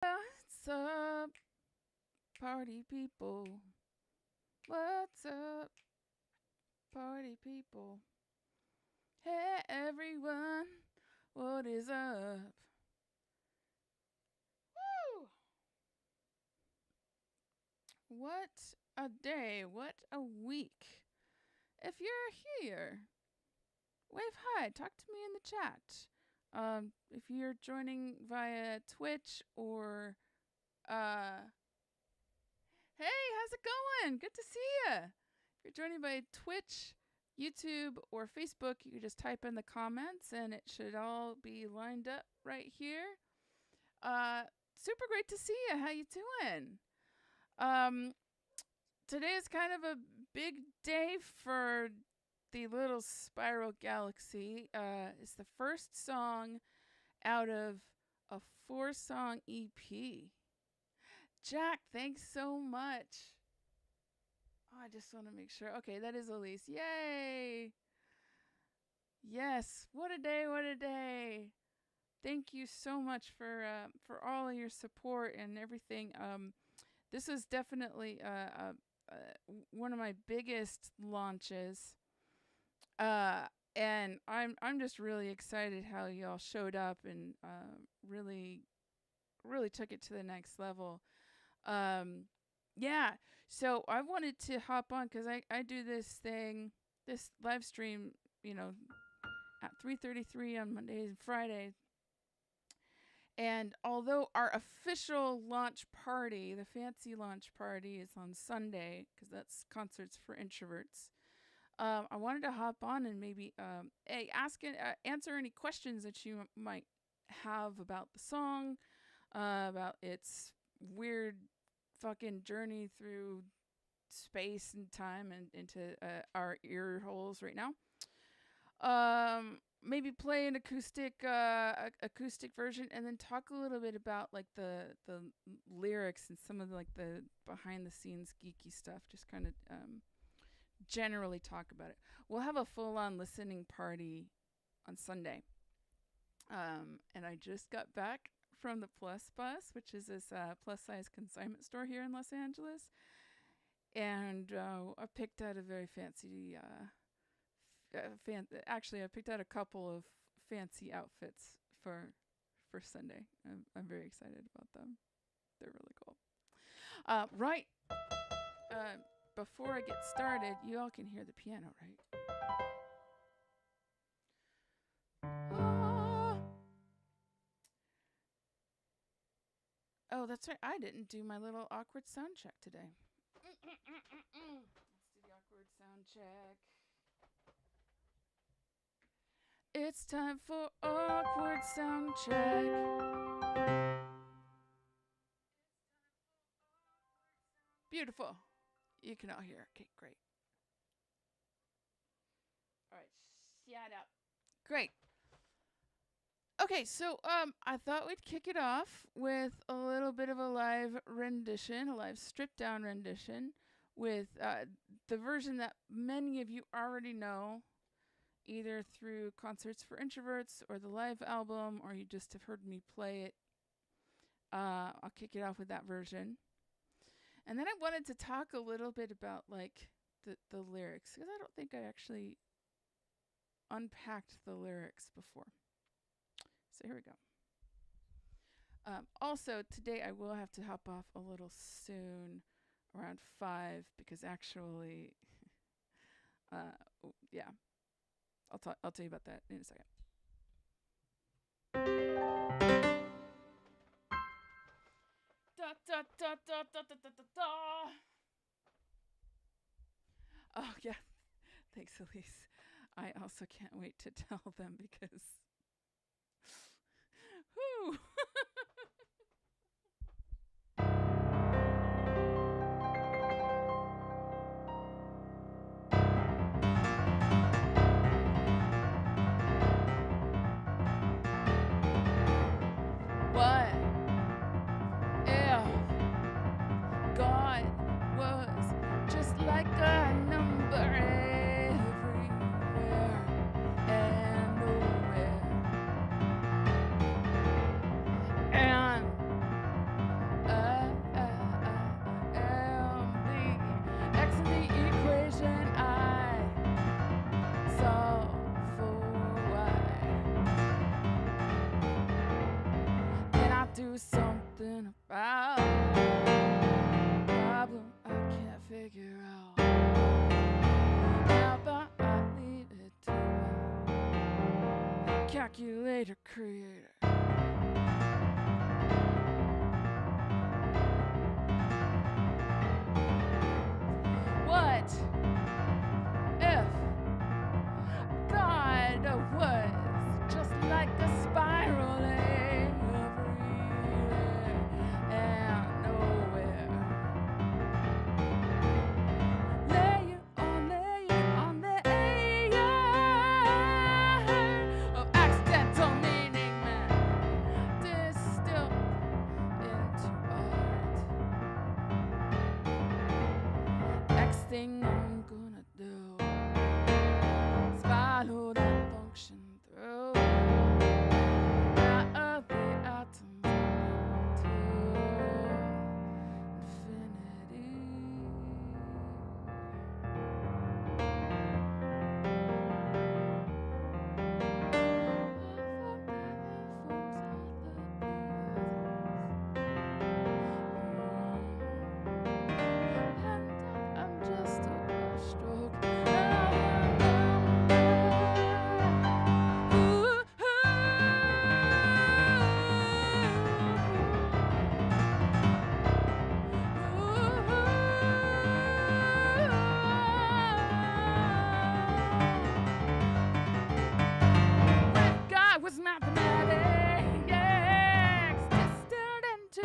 What's up, party people? What's up, party people? Hey everyone, what is up? Woo! What a day, what a week. If you're here, wave hi, talk to me in the chat. If you're joining via Twitch or hey, how's it going? Good to see ya. If you're joining by Twitch, YouTube, or Facebook, you can just type in the comments and it should all be lined up right here. Super great to see you. How you doing? Today is kind of a big day for the little spiral galaxy. It's the first song out of a 4-song EP. Jack, thanks so much. Oh, I just want to make sure. Okay, that is Elise. Yay! Yes, what a day, what a day. Thank you so much for all of your support and everything. This is definitely one of my biggest launches. And I'm just really excited how y'all showed up and really took it to the next level. Yeah, so I wanted to hop on because I do this live stream, at 3:33 on Mondays and Fridays. And although our official launch party, the fancy launch party, is on Sunday, because that's Concerts for Introverts, I wanted to hop on and maybe answer any questions that you might have about the song, about its weird fucking journey through space and time and into our ear holes right now. Maybe play an acoustic version and then talk a little bit about like the lyrics and some of the behind the scenes geeky stuff. Just kind of generally talk about it. We'll have a full on listening party on Sunday. And I just got back from the Plus Bus, which is this plus size consignment store here in Los Angeles. And I picked out a very fancy actually, I picked out a couple of fancy outfits for Sunday. I'm very excited about them. They're really cool. Right. Before I get started, you all can hear the piano, right? Oh, that's right. I didn't do my little awkward sound check today. Let's do the awkward sound check. It's time for awkward sound check. Beautiful. You can all hear. Okay, great. All right, shut up. Great. Okay, so I thought we'd kick it off with a little bit of a live rendition, a live stripped down rendition with the version that many of you already know, either through Concerts for Introverts or the live album, or you just have heard me play it. I'll kick it off with that version. And then I wanted to talk a little bit about like the lyrics, because I don't think I actually unpacked the lyrics before. So here we go. Also, today I will have to hop off a little soon, around 5, because actually, yeah, I'll tell you about that in a second. Da da da da da da da da. Oh yeah, thanks, Elise. I also can't wait to tell them because. Whoo! What if God was just like a number everywhere and nowhere? something about a problem I can't figure out. How about I leave it to my calculator creator? What if God was just like a spiraling everywhere and nowhere? Layer on the layer of accidental meaning, man, distilled into art. Next thing I'm gonna do is follow that function through. Out of the atoms into infinity. I'm just a brushstroke. God was mathematics distilled into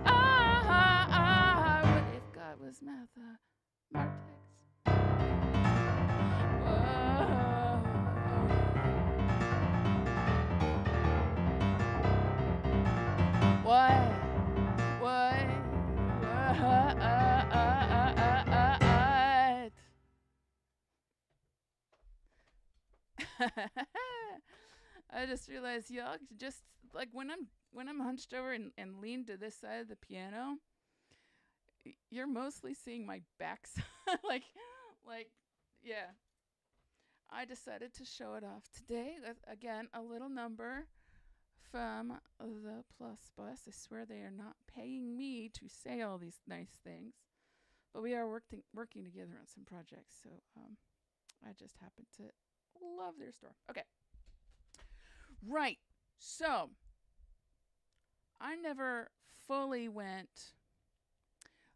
art. What if God was Mathemartics? What? I just realized y'all just like when I'm hunched over and lean to this side of the piano, you're mostly seeing my backside. like yeah. I decided to show it off today with, again, a little number from the Plus Bus. I swear they are not paying me to say all these nice things, but we are working together on some projects. So I just happen to love their store. Okay. Right. So I never fully went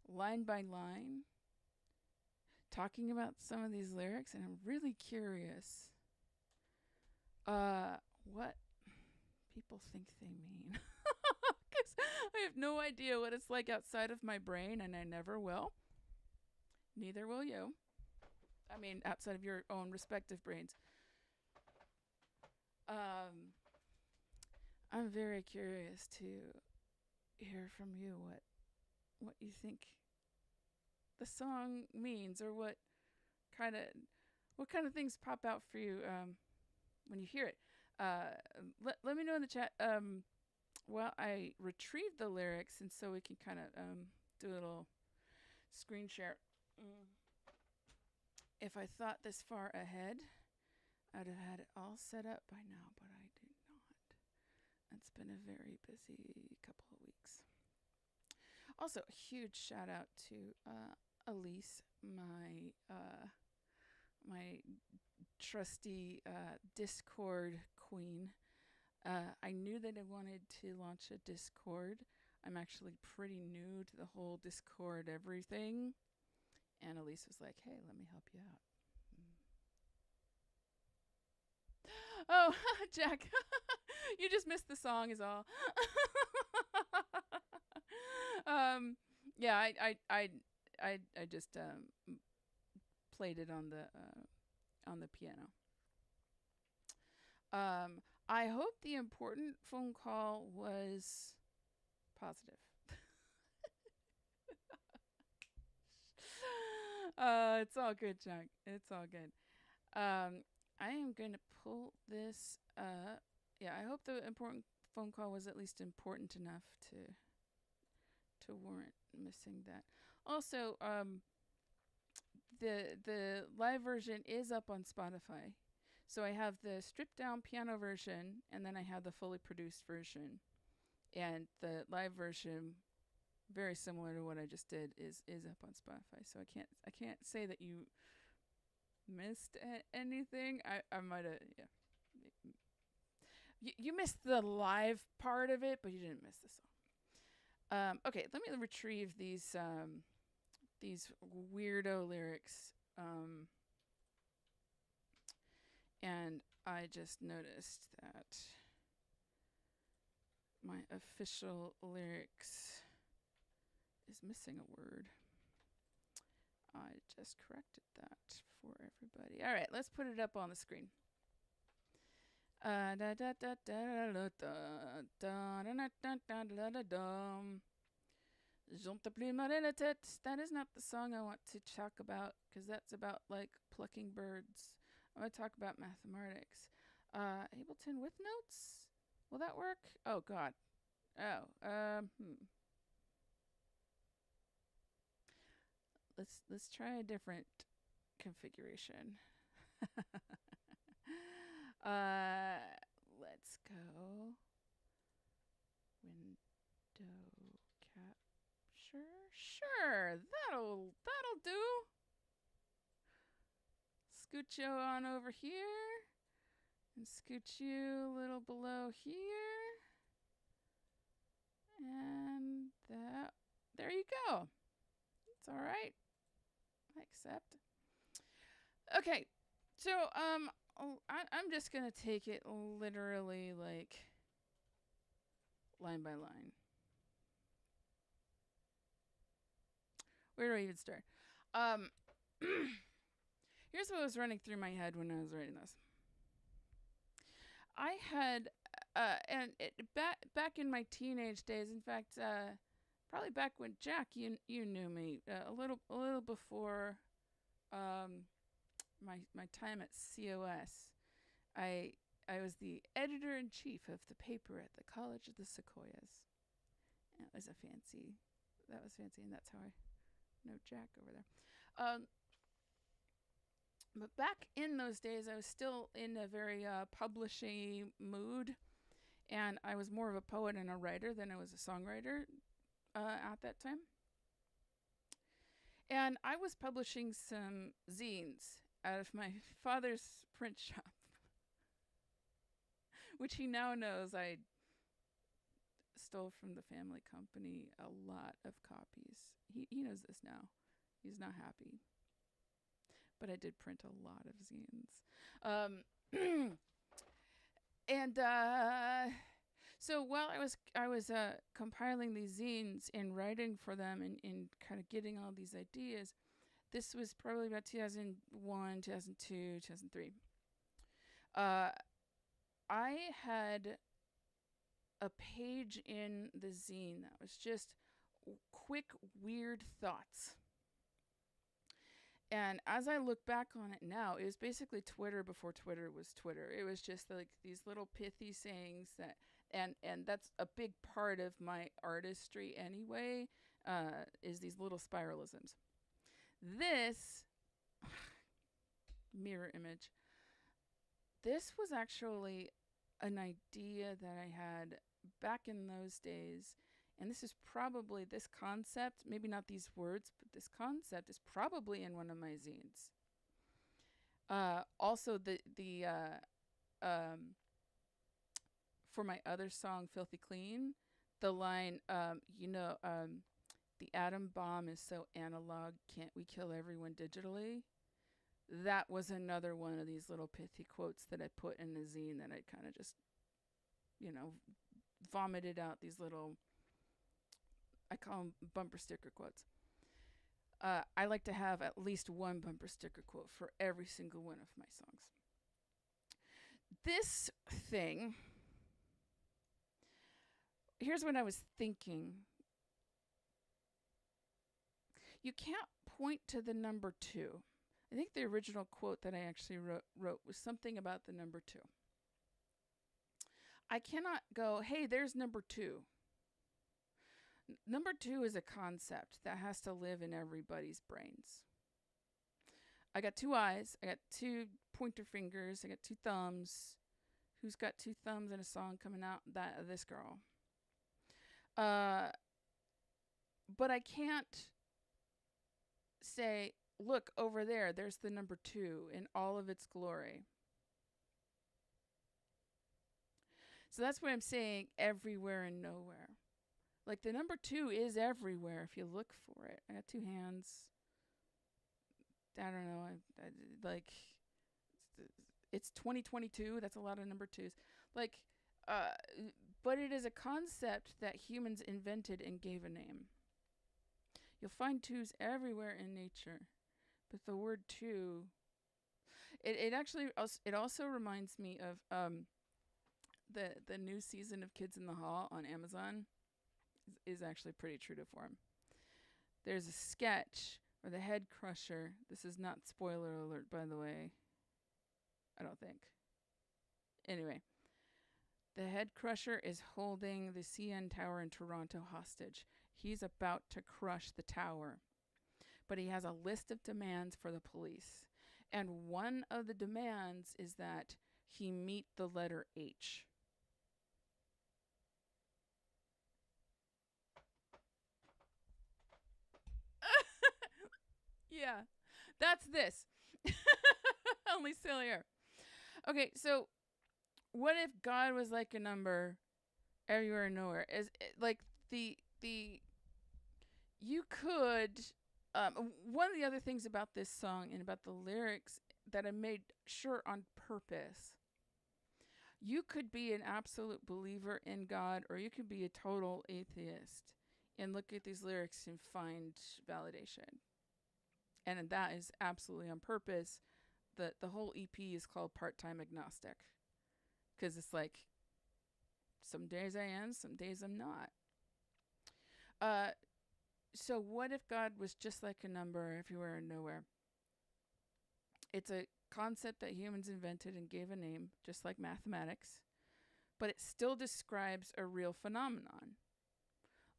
line by line talking about some of these lyrics, and I'm really curious what people think they mean. 'Cause I have no idea what it's like outside of my brain, and I never will. Neither will you. I mean, outside of your own respective brains. I'm very curious to hear from you what you think the song means, or what kind of things pop out for you when you hear it. Let me know in the chat. Well, I retrieved the lyrics, and so we can kind of do a little screen share. If I thought this far ahead, I'd have had it all set up by now, but I do not. It's been a very busy couple of weeks. Also, a huge shout out to Elise, my trusty Discord queen. I knew that I wanted to launch a Discord. I'm actually pretty new to the whole Discord everything. And Elise was like, hey, let me help you out. Oh, Jack, you just missed the song is all. Yeah, I just played it on the piano. I hope the important phone call was positive. It's all good, Jack. It's all good. I am going to pull this up. Yeah, I hope the important phone call was at least important enough to warrant missing that. Also, the live version is up on Spotify. So I have the stripped down piano version, and then I have the fully produced version. And the live version, very similar to what I just did, is up on Spotify. So I can't say that you missed anything. I might have, yeah. You missed the live part of it, but you didn't miss the song. Okay, let me retrieve these weirdo lyrics. And I just noticed that my official lyrics is missing a word. I just corrected that for everybody. All right, let's put it up on the screen. That is not the song I want to talk about, because that's about like plucking birds. I want to talk about Mathemartics. Ableton with notes? Will that work? Oh God. Let's try a different configuration. Let's go window capture. Sure, that'll do. Scoot you on over here and scoot you a little below here. And there you go. It's all right. I accept. Okay, so I'm just gonna take it literally like line by line. Where do I even start? Here's what was running through my head when I was writing this. I had back in my teenage days, in fact, probably back when Jack, you knew me a little before my time at COS. I was the editor-in-chief of the paper at the College of the Sequoias. That was fancy, and that's how I know Jack over there. But back in those days, I was still in a very publishing mood, and I was more of a poet and a writer than I was a songwriter at that time. And I was publishing some zines out of my father's print shop, which he now knows I stole from the family company a lot of copies. He knows this now. He's not happy. But I did print a lot of zines. So while I was compiling these zines and writing for them and kind of getting all these ideas, this was probably about 2001, 2002, 2003. I had a page in the zine that was just quick, weird thoughts. And as I look back on it now, it was basically Twitter before Twitter was Twitter. It was just like these little pithy sayings that, and that's a big part of my artistry anyway, is these little spiralisms. This mirror image, this was actually an idea that I had back in those days. And this is probably, this concept, maybe not these words, but this concept is probably in one of my zines. Also, for my other song, Filthy Clean, the line, the atom bomb is so analog, can't we kill everyone digitally? That was another one of these little pithy quotes that I put in the zine that I kind of just, vomited out these little, I call them bumper sticker quotes. I like to have at least one bumper sticker quote for every single one of my songs. This thing, here's what I was thinking. You can't point to the number 2. I think the original quote that I actually wrote was something about the number 2. I cannot go, hey, there's number 2. Number 2 is a concept that has to live in everybody's brains. I got 2 eyes. I got 2 pointer fingers. I got 2 thumbs. Who's got 2 thumbs in a song coming out? This girl. Uh, but I can't say, look over there, there's the number 2 in all of its glory. So that's what I'm saying, everywhere and nowhere. Like the number 2 is everywhere if you look for it. I got 2 hands. I don't know. Like it's 2022. That's a lot of number 2s. Like, but it is a concept that humans invented and gave a name. You'll find 2s everywhere in nature, but the word 2, it actually it also reminds me of the new season of Kids in the Hall on Amazon is actually pretty true to form. There's a sketch where the head crusher, this is not spoiler alert by the way, I don't think. Anyway, the head crusher is holding the CN Tower in Toronto hostage. He's about to crush the tower, but he has a list of demands for the police. And one of the demands is that he meet the letter H. Yeah, that's this. Only sillier. Okay, so what if God was like a number everywhere and nowhere? Is like the you could one of the other things about this song and about the lyrics that I made sure on purpose. You could be an absolute believer in God, or you could be a total atheist and look at these lyrics and find validation. And that is absolutely on purpose. The whole EP is called Part-Time Agnostic, because it's like some days I am, some days I'm not. So what if God was just like a number everywhere and nowhere? It's a concept that humans invented and gave a name, just like mathematics, but it still describes a real phenomenon.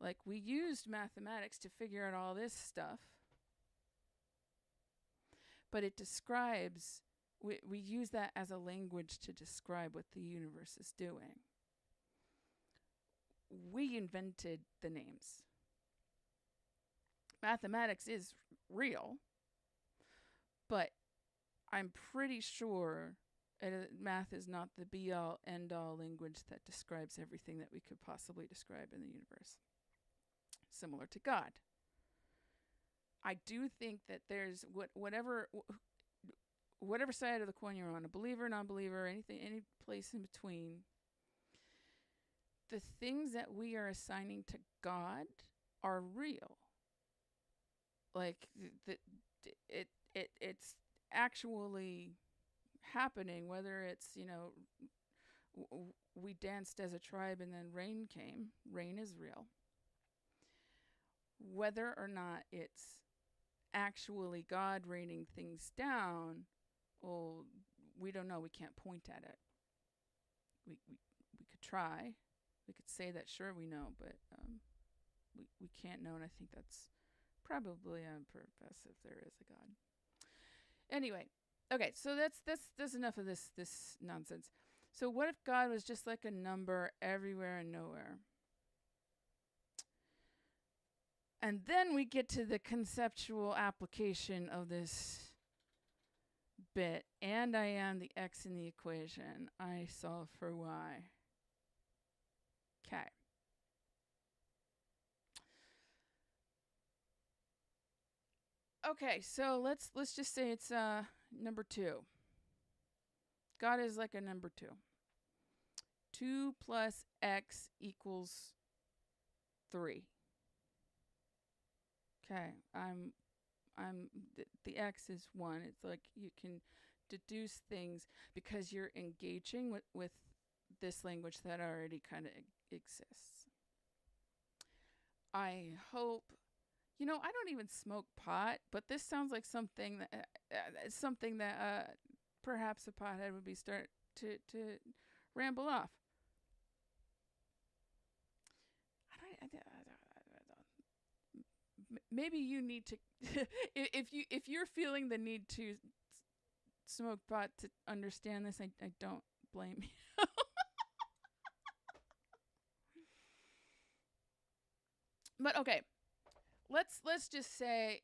Like, we used mathematics to figure out all this stuff, but it describes, we use that as a language to describe what the universe is doing. We invented the names. Mathematics is real, but I'm pretty sure math is not the be-all, end-all language that describes everything that we could possibly describe in the universe. Similar to God. I do think that there's whatever side of the coin you're on, a believer, non-believer, anything, any place in between, the things that we are assigning to God are real. Like it's actually happening, whether it's, we danced as a tribe and then rain came. Rain is real. Whether or not it's actually God raining things down, well, we don't know. We can't point at it. We could try. We could say that, sure, we know, but we can't know, and I think that's probably on purpose if there is a God. Anyway, okay, so that's enough of this nonsense. So what if God was just like a number everywhere and nowhere? And then we get to the conceptual application of this bit. And I am the x in the equation. I solve for y. Okay. Okay, so let's just say it's number 2. God is like a number 2. 2 plus x equals 3. Okay, the x is 1. It's like you can deduce things because you're engaging with this language that already kind of exists. I hope, I don't even smoke pot, but this sounds like something that perhaps a pothead would be start to ramble off. Maybe you need to if you're feeling the need to smoke pot to understand this, I don't blame you. But okay, let's just say,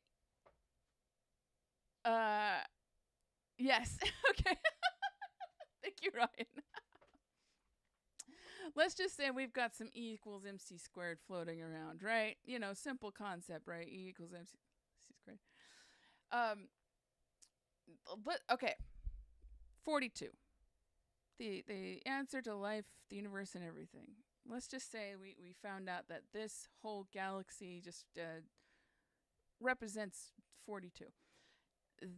uh, yes. Okay. Thank you, Ryan. Let's just say we've got some E equals MC squared floating around, right? You know, simple concept, right? E equals MC squared. Um, but okay, 42. The answer to life, the universe, and everything. Let's just say we found out that this whole galaxy just represents 42.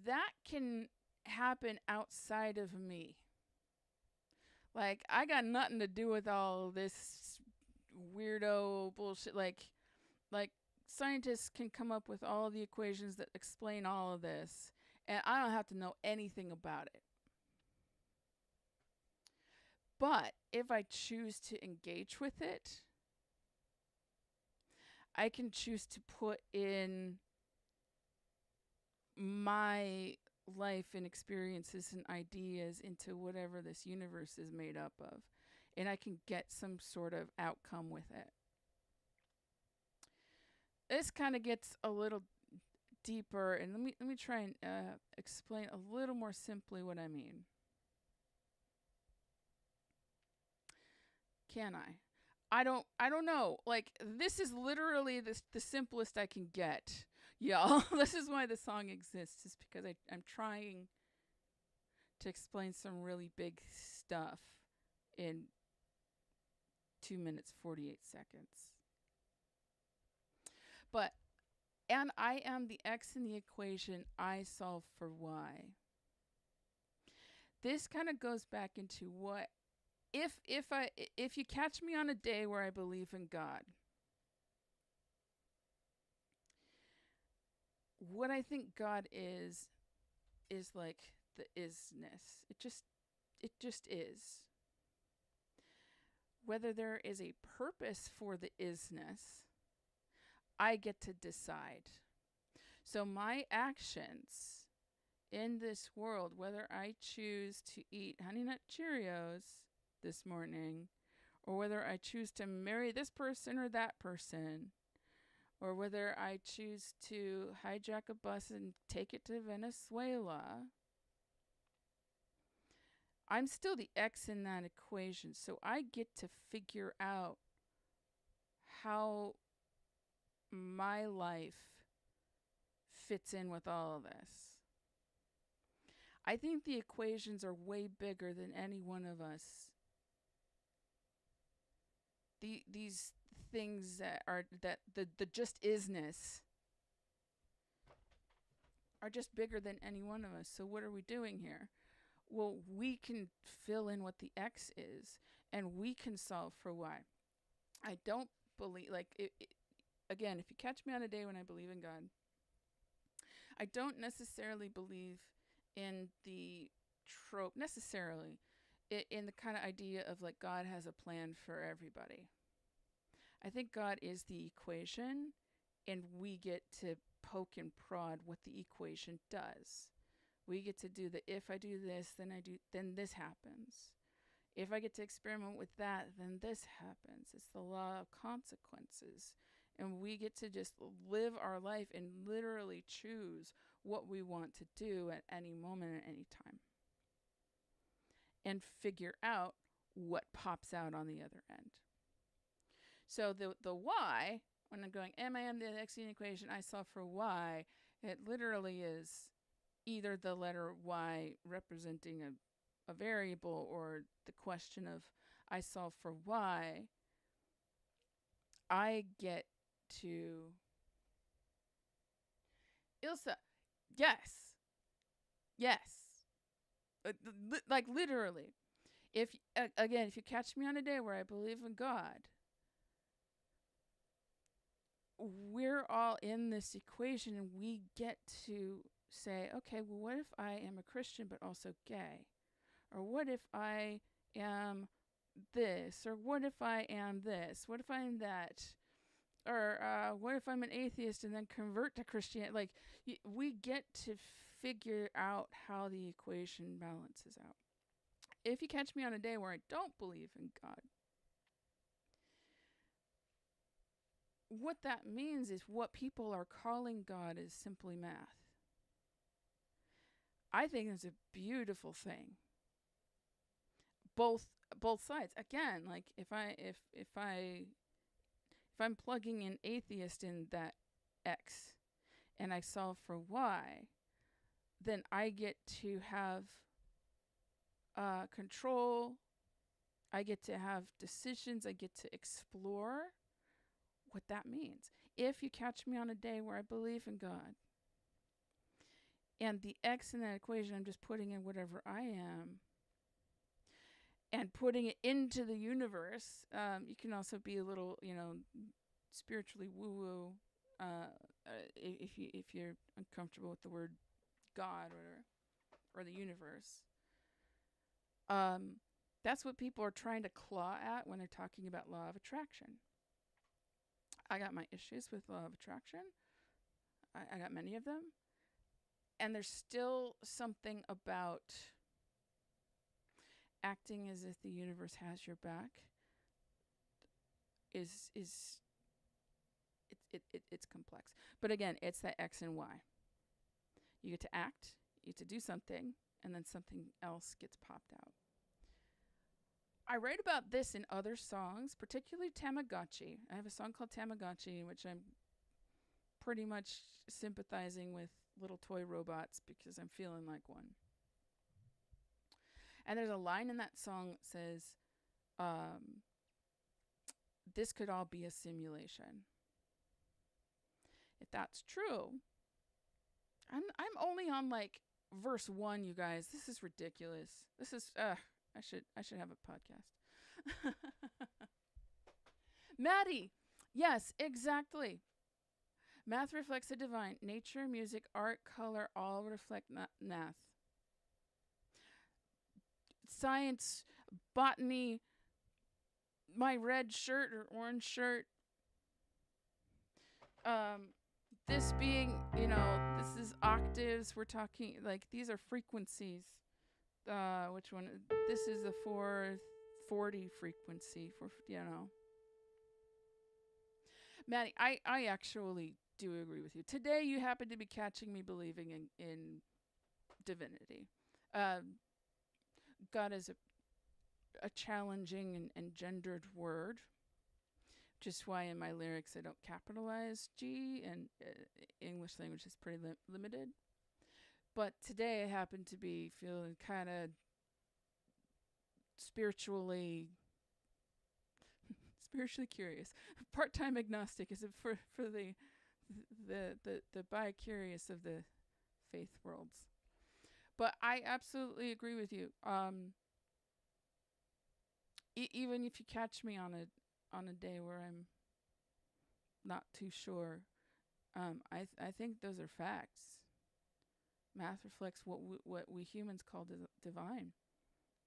That can happen outside of me. Like, I got nothing to do with all this weirdo bullshit. Like scientists can come up with all the equations that explain all of this, and I don't have to know anything about it. But if I choose to engage with it, I can choose to put in my life and experiences and ideas into whatever this universe is made up of, and I can get some sort of outcome with it. This kind of gets a little deeper, and let me try and explain a little more simply what I mean. Can I? I don't know. Like, this is literally the simplest I can get, y'all. This is why the song exists, is because I'm trying to explain some really big stuff in 2 minutes 48 seconds. But and I am the x in the equation, I solve for y. This kind of goes back into what if you catch me on a day where I believe in God, what I think God is like the isness. It just is. Whether there is a purpose for the isness, I get to decide. So my actions in this world, whether I choose to eat Honey Nut Cheerios this morning, or whether I choose to marry this person or that person, or whether I choose to hijack a bus and take it to Venezuela, I'm still the X in that equation. So I get to figure out how my life fits in with all of this. I think the equations are way bigger than any one of us. These things that are that the just isness are just bigger than any one of us. So what are we doing here? Well, we can fill in what the X is, and we can solve for Y. I don't believe, like, again, if you catch me on a day when I believe in God, I don't necessarily believe in the trope, necessarily, in the kind of idea of, like, God has a plan for everybody. I think God is the equation, and we get to poke and prod what the equation does. We get to do the, if I do this, then this happens. If I get to experiment with that, then this happens. It's the law of consequences. And we get to just live our life and literally choose what we want to do at any moment, at any time. And figure out what pops out on the other end. So the Y, when I'm going, am I in the X-ing equation, I solve for Y, it literally is either the letter Y representing a variable, or the question of I solve for Y. I get to Ilsa, yes, like literally. If again, if you catch me on a day where I believe in God, we're all in this equation, and we get to say, okay, well, what if I am a Christian but also gay? Or what if I am this? Or what if I am this? What if I'm that? Or what if I'm an atheist and then convert to Christianity? Like, we get to figure out how the equation balances out. If you catch me on a day where I don't believe in God, what that means is what people are calling God is simply math. I think it's a beautiful thing. Both sides. Again, like if I'm plugging in atheist in that X and I solve for Y, then I get to have control. I get to have decisions. I get to explore what that means. If you catch me on a day where I believe in God, and the X in that equation, I'm just putting in whatever I am and putting it into the universe. You can also be a little, spiritually woo-woo if you're uncomfortable with the word God or the universe. That's what people are trying to claw at when they're talking about law of attraction. I got my issues with law of attraction. I got many of them. And there's still something about acting as if the universe has your back it's complex. But again, it's that X and Y. You get to act, you get to do something, and then something else gets popped out. I write about this in other songs, particularly Tamagotchi. I have a song called Tamagotchi in which I'm pretty much sympathizing with little toy robots because I'm feeling like one. And there's a line in that song that says, this could all be a simulation. If that's true, I'm only on like verse 1, you guys. This is ridiculous. This is I should have a podcast. Maddie, yes, exactly. Math reflects the divine. Nature, music, art, color, all reflect math. Science, botany, my red shirt or orange shirt. This being, this is octaves. We're talking, like, these are frequencies. Which one? This is the 440 frequency for, Maddie, I actually do agree with you. Today you happen to be catching me believing in divinity. God is a challenging and gendered word, which is why in my lyrics I don't capitalize G, and English language is pretty limited. But today I happen to be feeling kind of spiritually curious. Part-time agnostic is for the bi-curious of the faith worlds. But I absolutely agree with you. Even if you catch me on a day where I'm not too sure, I think those are facts. Math reflects what we humans call divine.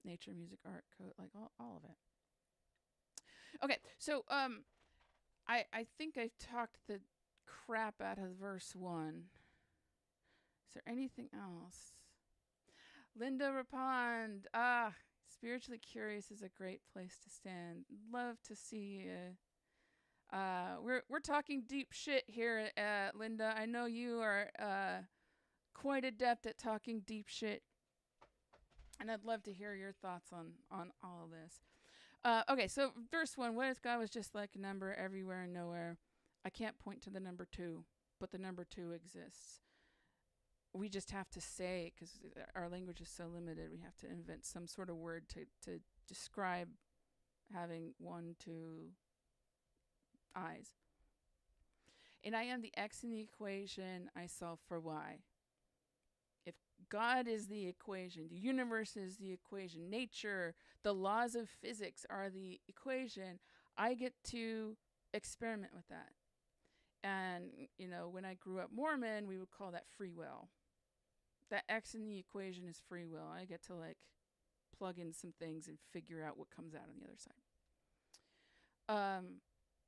Nature, music, art, code, like all of it. Okay, so I think I've talked the crap out of verse 1. Is there anything else? Linda Rapond, spiritually curious is a great place to stand. Love to see you. We're talking deep shit here, Linda. I know you are quite adept at talking deep shit, and I'd love to hear your thoughts on all of this. Okay, so verse 1, what if God was just like a number everywhere and nowhere? I can't point to the number 2, but the number 2 exists. We just have to say, because our language is so limited, we have to invent some sort of word to describe having 1, 2 eyes. And I am the X in the equation, I solve for Y. If God is the equation, the universe is the equation, nature, the laws of physics are the equation, I get to experiment with that. And, when I grew up Mormon, we would call that free will. That X in the equation is free will. I get to, plug in some things and figure out what comes out on the other side.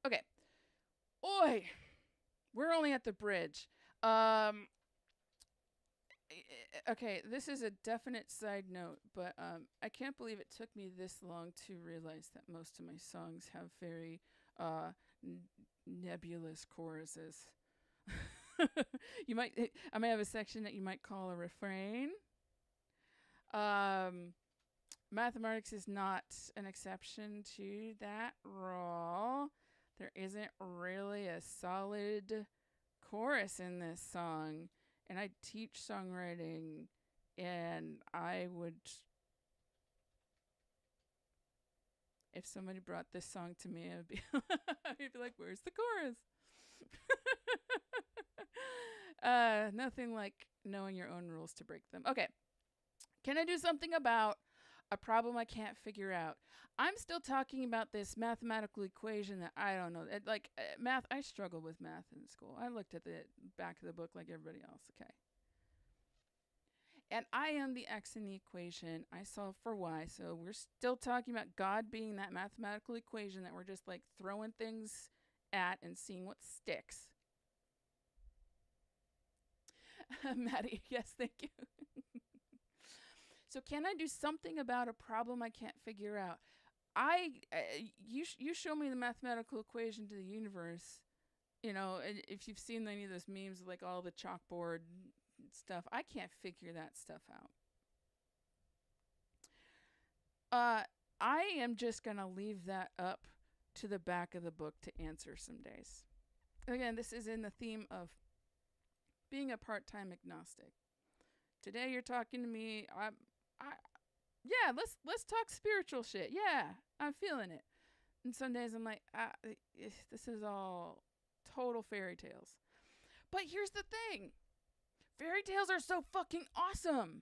Okay. Oi! We're only at the bridge. Okay, this is a definite side note, but I can't believe it took me this long to realize that most of my songs have very nebulous choruses. I might have a section that you might call a refrain. Mathematics is not an exception to that rule. There isn't really a solid chorus in this song. And I teach songwriting, and I would, if somebody brought this song to me, I'd be like, where's the chorus? Nothing like knowing your own rules to break them. Okay. Can I do something about a problem I can't figure out? I'm still talking about this mathematical equation that I don't know. Math, I struggled with math in school. I looked at the back of the book like everybody else, okay? And I am the x in the equation. I solve for y. So we're still talking about God being that mathematical equation that we're just like throwing things at and seeing what sticks. Maddie, yes, thank you. So can I do something about a problem I can't figure out? You show me the mathematical equation to the universe, and if you've seen any of those memes, like all the chalkboard stuff, I can't figure that stuff out. I am just going to leave that up to the back of the book to answer some days. Again, this is in the theme of being a part-time agnostic. Today you're talking to me. Yeah, let's talk spiritual shit. Yeah, I'm feeling it. And some days I'm like, this is all total fairy tales. But here's the thing. Fairy tales are so fucking awesome.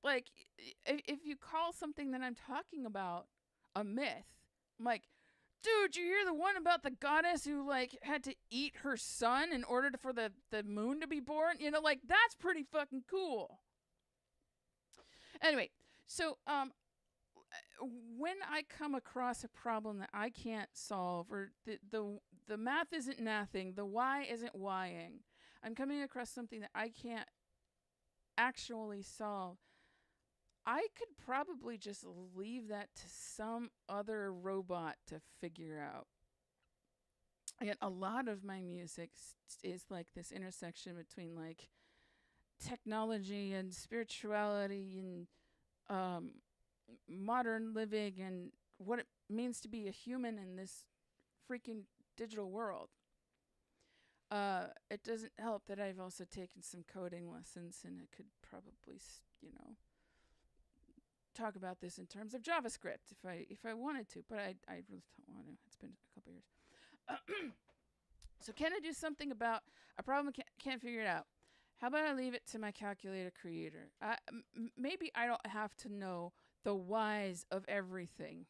Like, if you call something that I'm talking about a myth, I'm like, dude, you hear the one about the goddess who, like, had to eat her son in order for the moon to be born? That's pretty fucking cool. Anyway, so, when I come across a problem that I can't solve, or the math isn't mathing, the y isn't ying, I'm coming across something that I can't actually solve, I could probably just leave that to some other robot to figure out. Again, a lot of my music is like this intersection between like technology and spirituality and modern living and what it means to be a human in this freaking digital world. It doesn't help that I've also taken some coding lessons, and I could probably, talk about this in terms of JavaScript if I wanted to, but I really don't want to. It's been a couple years. So can I do something about a problem I can't figure it out? How about I leave it to my calculator creator? Maybe I don't have to know the whys of everything.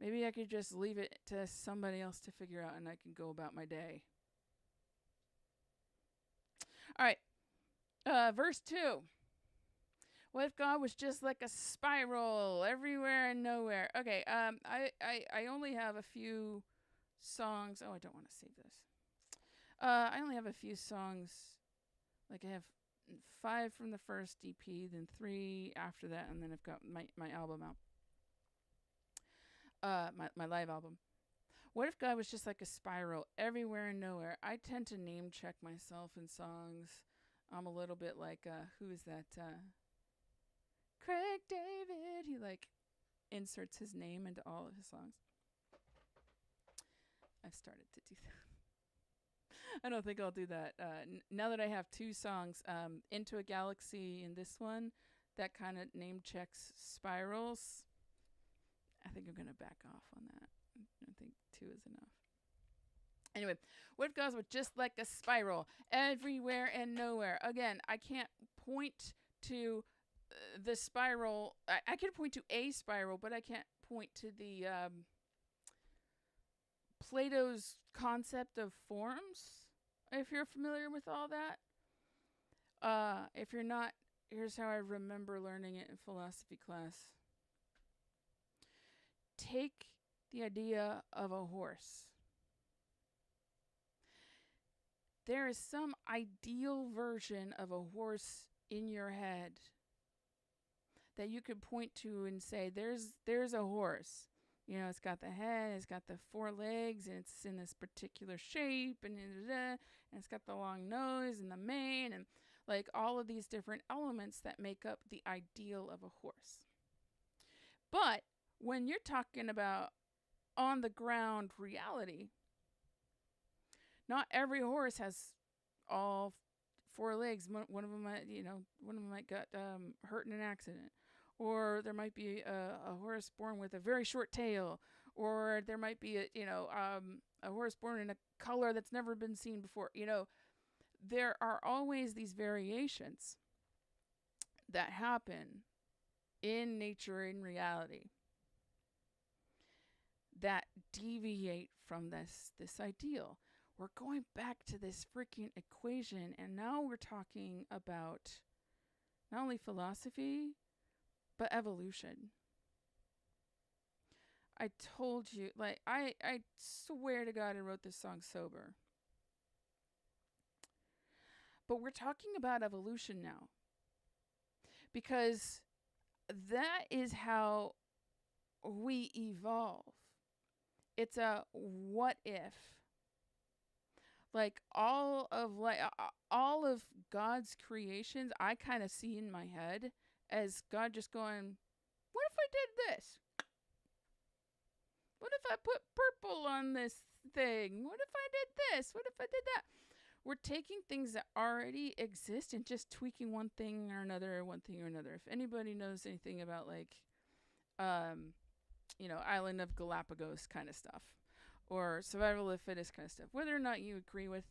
Maybe I could just leave it to somebody else to figure out, and I can go about my day. All right. Verse 2. What if God was just like a spiral everywhere and nowhere? Okay, I only have a few songs. Oh, I don't want to save this. I only have a few songs. Like I have 5 from the first EP, then 3 after that, and then I've got my album out. My live album. What if God was just like a spiral everywhere and nowhere? I tend to name check myself in songs. I'm a little bit like, who is that? Craig David. He like inserts his name into all of his songs. I've started to do that. I don't think I'll do that. Now that I have 2 songs, Into a Galaxy and this one, that kind of name checks spirals. I think I'm going to back off on that. I think 2 is enough. Anyway, what if God was just like a spiral everywhere and nowhere? Again, I can't point to the spiral. I can point to a spiral, but I can't point to the Plato's concept of forms, if you're familiar with all that. If you're not, here's how I remember learning it in philosophy class. Take the idea of a horse. There is some ideal version of a horse in your head that you could point to and say, there's a horse. You know, it's got the head, it's got the four legs, and it's in this particular shape, and it's got the long nose and the mane, and like all of these different elements that make up the ideal of a horse. But when you're talking about on the ground reality, not every horse has all four legs. One of them might got hurt in an accident, or there might be a horse born with a very short tail, or there might be a horse born in a color that's never been seen before. You know, there are always these variations that happen in nature, in reality, that deviate from this ideal. We're going back to this freaking equation, and now we're talking about not only philosophy, but evolution. I told you, like, I swear to God I wrote this song sober. But we're talking about evolution now. Because that is how we evolve. It's a what if. Like all of God's creations, I kind of see in my head as God just going, what if I did this? What if I put purple on this thing? What if I did this? What if I did that? We're taking things that already exist and just tweaking one thing or another. If anybody knows anything about Island of Galapagos kind of stuff, or survival of the fittest kind of stuff, whether or not you agree with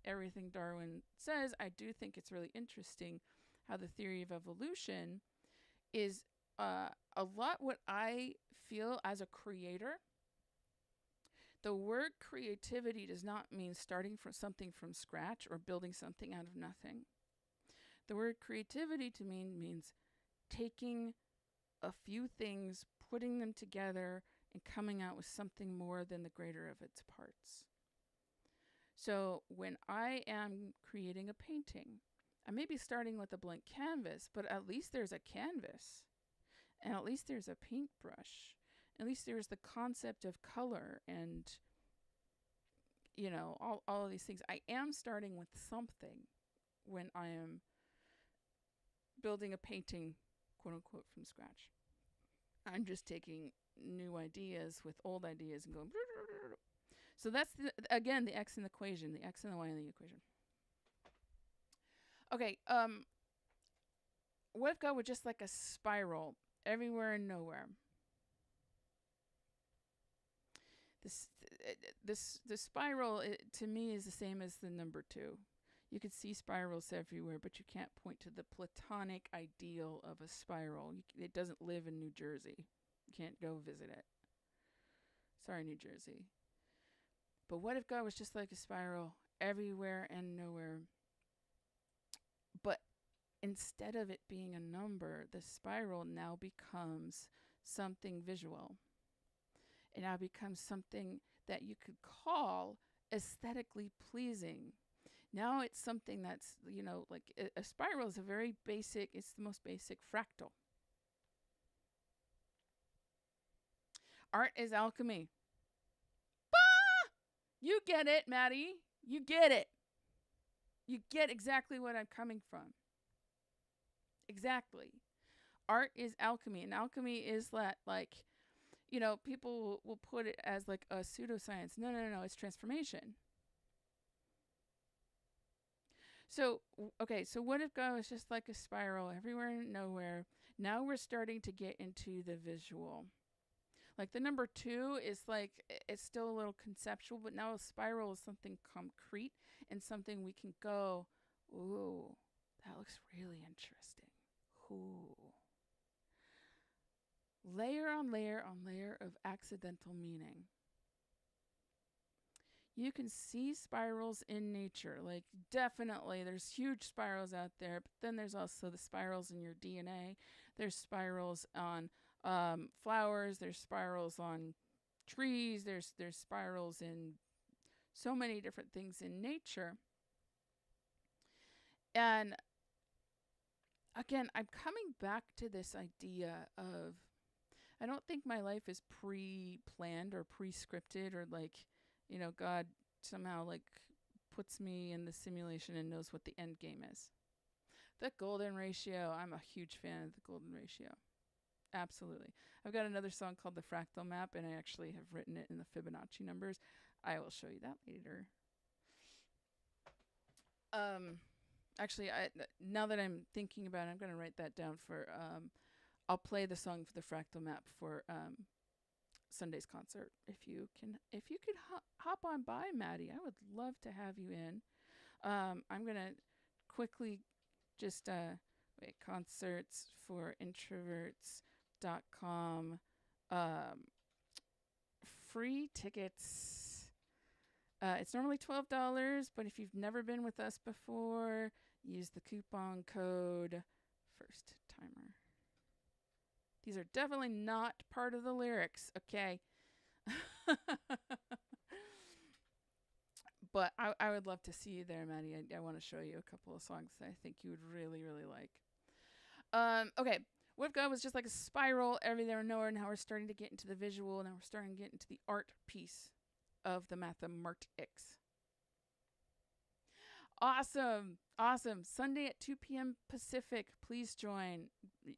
everything Darwin says, I do think it's really interesting how the theory of evolution is a lot what I feel as a creator. The word creativity does not mean starting from something from scratch or building something out of nothing. The word creativity to me means taking a few things, putting them together, and coming out with something more than the greater of its parts. So when I am creating a painting, I may be starting with a blank canvas, but at least there's a canvas, and at least there's a paintbrush. At least there's the concept of color and, all of these things. I am starting with something when I am building a painting, quote unquote, from scratch. I'm just taking new ideas with old ideas and going. So that's, again, the X in the equation, the X and the Y in the equation. Okay, what if God were just like a spiral, everywhere and nowhere? The spiral, to me, is the same as the number 2. You could see spirals everywhere, but you can't point to the Platonic ideal of a spiral. It doesn't live in New Jersey. You can't go visit it. Sorry, New Jersey. But what if God was just like a spiral, everywhere and nowhere? But instead of it being a number, the spiral now becomes something visual. It now becomes something that you could call aesthetically pleasing. Now it's something that's, like a spiral is it's the most basic fractal. Art is alchemy. Bah! You get it, Maddie. You get it. You get exactly what I'm coming from. Exactly. Art is alchemy, and alchemy is that, people will put it as like a pseudoscience. No, it's transformation. So, okay, so what if God was just like a spiral, everywhere and nowhere? Now we're starting to get into the visual. Like the number 2 is like, it's still a little conceptual, but now a spiral is something concrete and something we can go, ooh, that looks really interesting. Ooh. Layer on layer on layer of accidental meaning. You can see spirals in nature. Like, definitely, there's huge spirals out there, but then there's also the spirals in your DNA. There's spirals on flowers. There's spirals on trees. There's spirals in so many different things in nature. And again, I'm coming back to this idea of I don't think my life is pre-planned or pre-scripted or like, God somehow like puts me in the simulation and knows what the end game is. The golden ratio. I'm a huge fan of the golden ratio. Absolutely. I've got another song called The Fractal Map, and I actually have written it in the Fibonacci numbers. I will show you that later. Actually, now that I'm thinking about it, I'm going to write that down for, I'll play the song for The Fractal Map for Sunday's concert. If you could hop on by, Maddie, I would love to have you in. I'm going to quickly just, wait, concerts for introverts.com. Free tickets. It's normally $12, but if you've never been with us before, use the coupon code First Timer. These are definitely not part of the lyrics, okay? But I would love to see you there, Maddie. I want to show you a couple of songs that I think you would really, really like. Okay. What I've got was just like a spiral every there and nowhere. Now we're starting to get into the visual. Now we're starting to get into the art piece of the Mathemartics. Awesome. Sunday at 2 p.m. Pacific. Please join.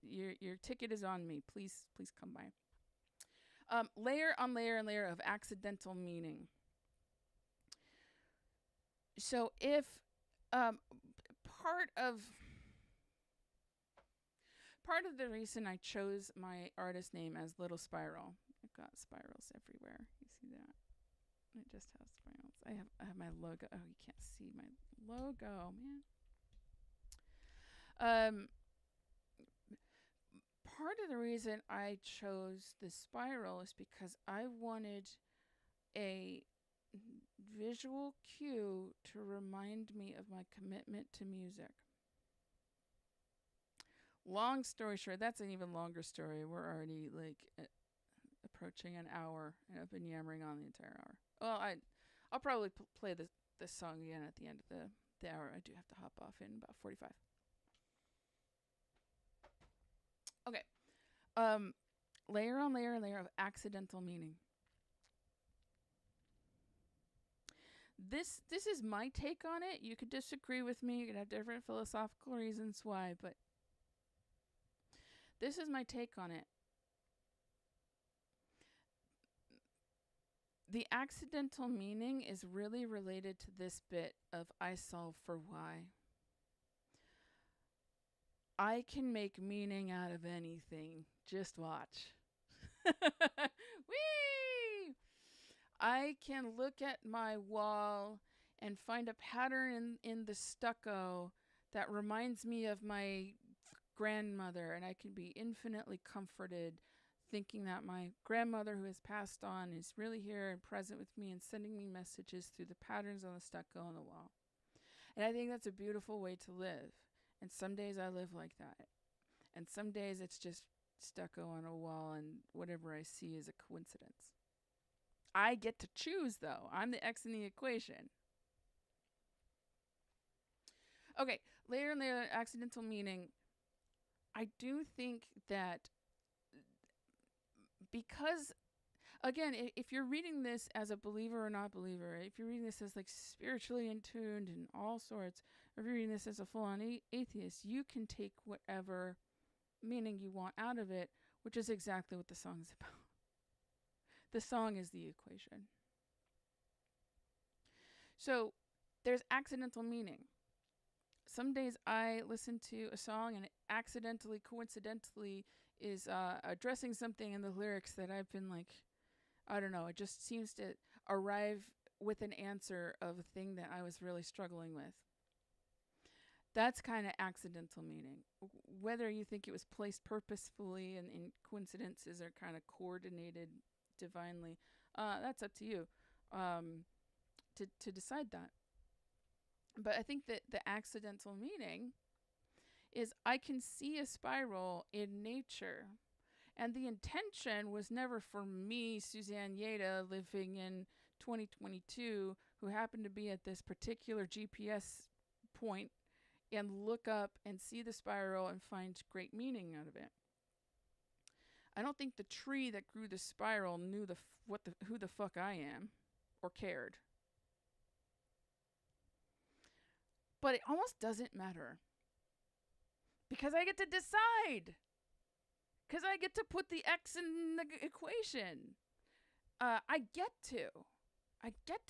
Your ticket is on me. Please come by. Layer on layer and layer of accidental meaning. So if part of the reason I chose my artist name as Little Spiral, I've got spirals everywhere. You see that? It just has spirals. I have my logo. Oh, you can't see my logo, man. Part of the reason I chose the spiral is because I wanted a visual cue to remind me of my commitment to music. Long story short, that's an even longer story. We're already like approaching an hour, and I've been yammering on the entire hour. Well, I'll probably play this song again at the end of the hour. I do have to hop off in about 45. Okay. Layer on layer and layer of accidental meaning. This is my take on it. You could disagree with me. You could have different philosophical reasons why, but this is my take on it. The accidental meaning is really related to this bit of I solve for why. I can make meaning out of anything. Just watch. Whee! I can look at my wall and find a pattern in the stucco that reminds me of my grandmother, and I can be infinitely comforted thinking that my grandmother who has passed on is really here and present with me and sending me messages through the patterns on the stucco on the wall. And I think that's a beautiful way to live. And some days I live like that. And some days it's just stucco on a wall and whatever I see is a coincidence. I get to choose, though. I'm the X in the equation. Okay, layer and layer accidental meaning. I do think that because, again, if you're reading this as a believer or not believer, if you're reading this as like spiritually in tuned and all sorts, or if you're reading this as a full-on atheist, you can take whatever meaning you want out of it, which is exactly what the song is about. The song is the equation. So there's accidental meaning. Some days I listen to a song and it accidentally, coincidentally is addressing something in the lyrics that I've been like, I don't know, it just seems to arrive with an answer of a thing that I was really struggling with. That's kind of accidental meaning. Whether you think it was placed purposefully and coincidences are kind of coordinated divinely, that's up to you to decide that. But I think that the accidental meaning is I can see a spiral in nature. And the intention was never for me, Suzanne Yeda, living in 2022, who happened to be at this particular GPS point and look up and see the spiral and find great meaning out of it. I don't think the tree that grew the spiral knew who the fuck I am or cared. But it almost doesn't matter. Because I get to decide. Because I get to put the X in the equation. I get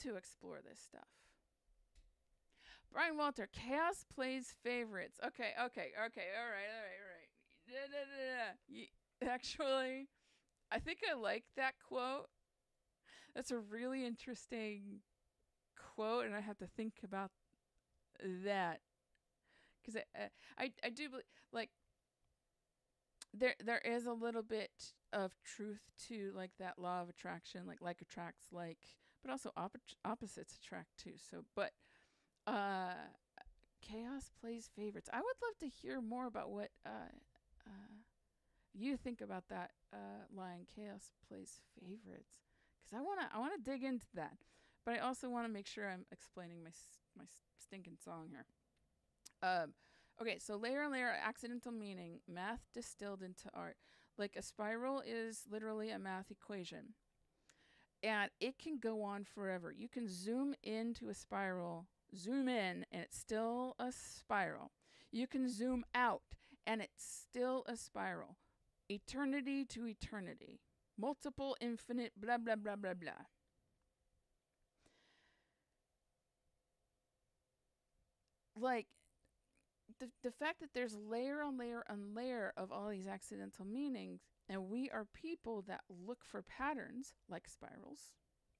to explore this stuff. Brian Walter, chaos plays favorites. Okay. All right. Actually, I think I like that quote. That's a really interesting quote, and I have to think about that. Because I do believe, like, there is a little bit of truth to, like, that law of attraction, like attracts like, but also opposites attract too. So, but chaos plays favorites. I would love to hear more about what you think about that line. Chaos plays favorites, because I wanna dig into that, but I also want to make sure I'm explaining my stinking song here. Okay, so layer on layer, accidental meaning, math distilled into art. Like, a spiral is literally a math equation, and it can go on forever. You can zoom into a spiral, zoom in, and it's still a spiral. You can zoom out, and it's still a spiral. Eternity to eternity. Multiple, infinite, blah, blah, blah, blah, blah. Like, the fact that there's layer on layer on layer of all these accidental meanings, and we are people that look for patterns like spirals.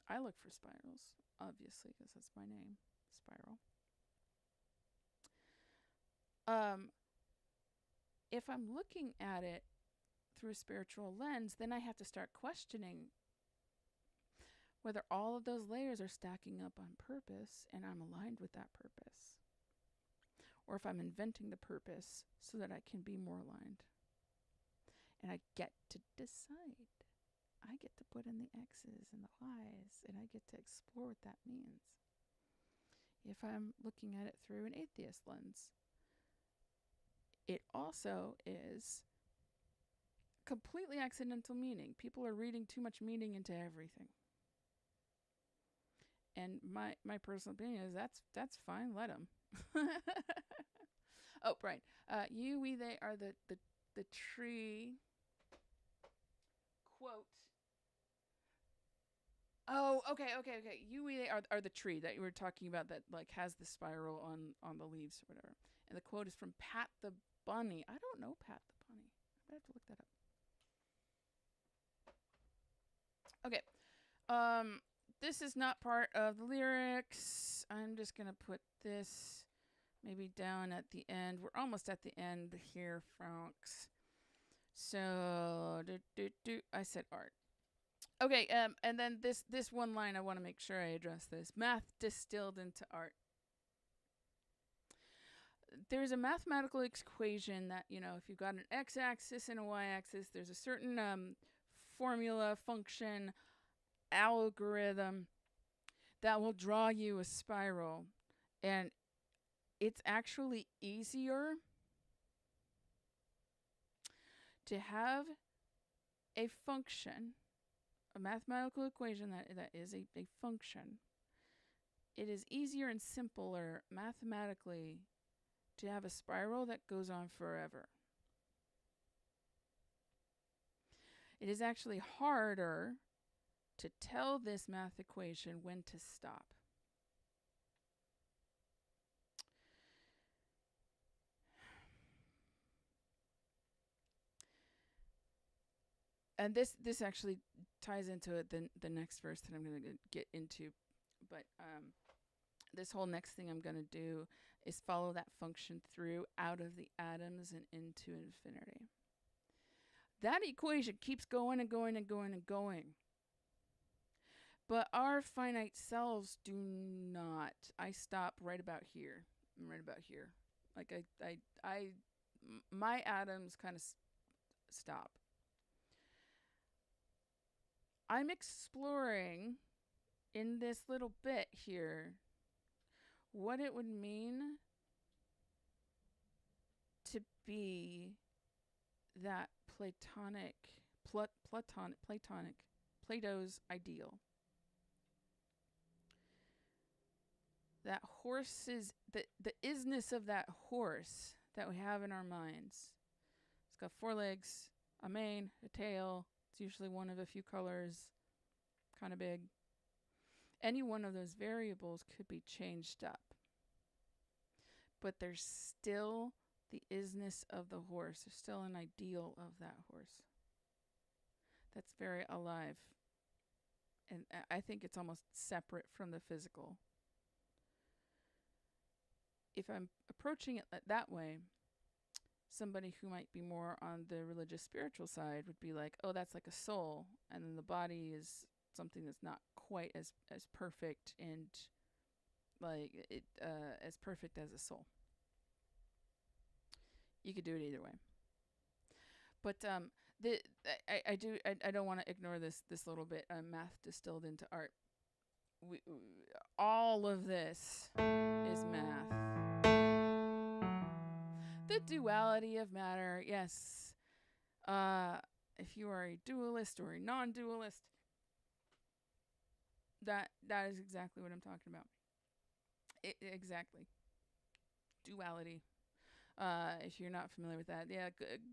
I look for spirals, obviously, because that's my name, Spiral. If I'm looking at it through a spiritual lens, then I have to start questioning whether all of those layers are stacking up on purpose and I'm aligned with that purpose, or if I'm inventing the purpose so that I can be more aligned. And I get to decide. I get to put in the X's and the Y's, and I get to explore what that means. If I'm looking at it through an atheist lens, it also is completely accidental meaning. People are reading too much meaning into everything. And my personal opinion is that's fine, let them. Oh, Brian. You, we, they are the tree. Quote. Oh, okay. You, we, they are the tree that you were talking about that, like, has the spiral on the leaves or whatever. And the quote is from Pat the Bunny. I don't know Pat the Bunny. I have to look that up. Okay. This is not part of the lyrics. I'm just going to put this maybe down at the end. We're almost at the end here, folks. So, I said art. Okay, and then this one line, I want to make sure I address this. Math distilled into art. There's a mathematical equation that, if you've got an x-axis and a y-axis, there's a certain formula, function, algorithm that will draw you a spiral. And it's actually easier to have a function, a mathematical equation that is a function. It is easier and simpler mathematically to have a spiral that goes on forever. It is actually harder to tell this math equation when to stop. And this actually ties into it, the next verse that I'm going to get into. But this whole next thing I'm going to do is follow that function through out of the atoms and into infinity. That equation keeps going and going and going and going. But our finite selves do not. I stop right about here. I'm right about here. Like my atoms kind of stop. I'm exploring in this little bit here what it would mean to be that Plato's Ideal. That horse is the isness of that horse that we have in our minds. It's got 4 legs, a mane, a tail. It's usually one of a few colors, kind of big. Any one of those variables could be changed up. But there's still the isness of the horse. There's still an ideal of that horse that's very alive. And I think it's almost separate from the physical. If I'm approaching it that way, somebody who might be more on the religious spiritual side would be like, oh, that's like a soul. And then the body is something that's not quite as perfect and like it as perfect as a soul. You could do it either way. But I don't want to ignore this little bit. Math distilled into art. All of this is math. The duality of matter, yes. If you are a dualist or a non-dualist, that is exactly what I'm talking about. Exactly. Duality. If you're not familiar with that, yeah,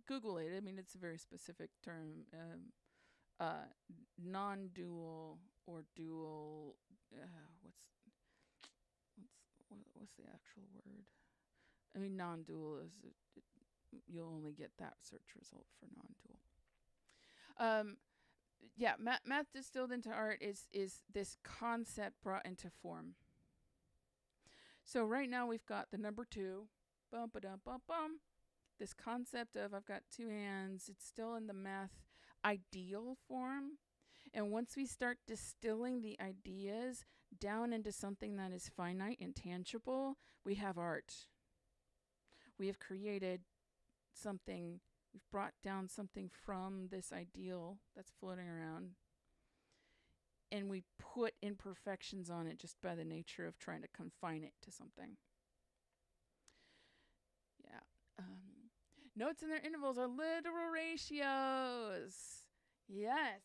Google it. I mean, it's a very specific term. Non-dual or dual. What's the actual word? I mean, non-dual is you'll only get that search result for non-dual. Yeah, math distilled into art is this concept brought into form. So right now we've got the number 2, bum ba dum bum bum. This concept of I've got 2 hands. It's still in the math ideal form. And once we start distilling the ideas down into something that is finite and tangible, we have art. We have created something. We've brought down something from this ideal that's floating around. And we put imperfections on it just by the nature of trying to confine it to something. Yeah. Notes in their intervals are literal ratios. Yes.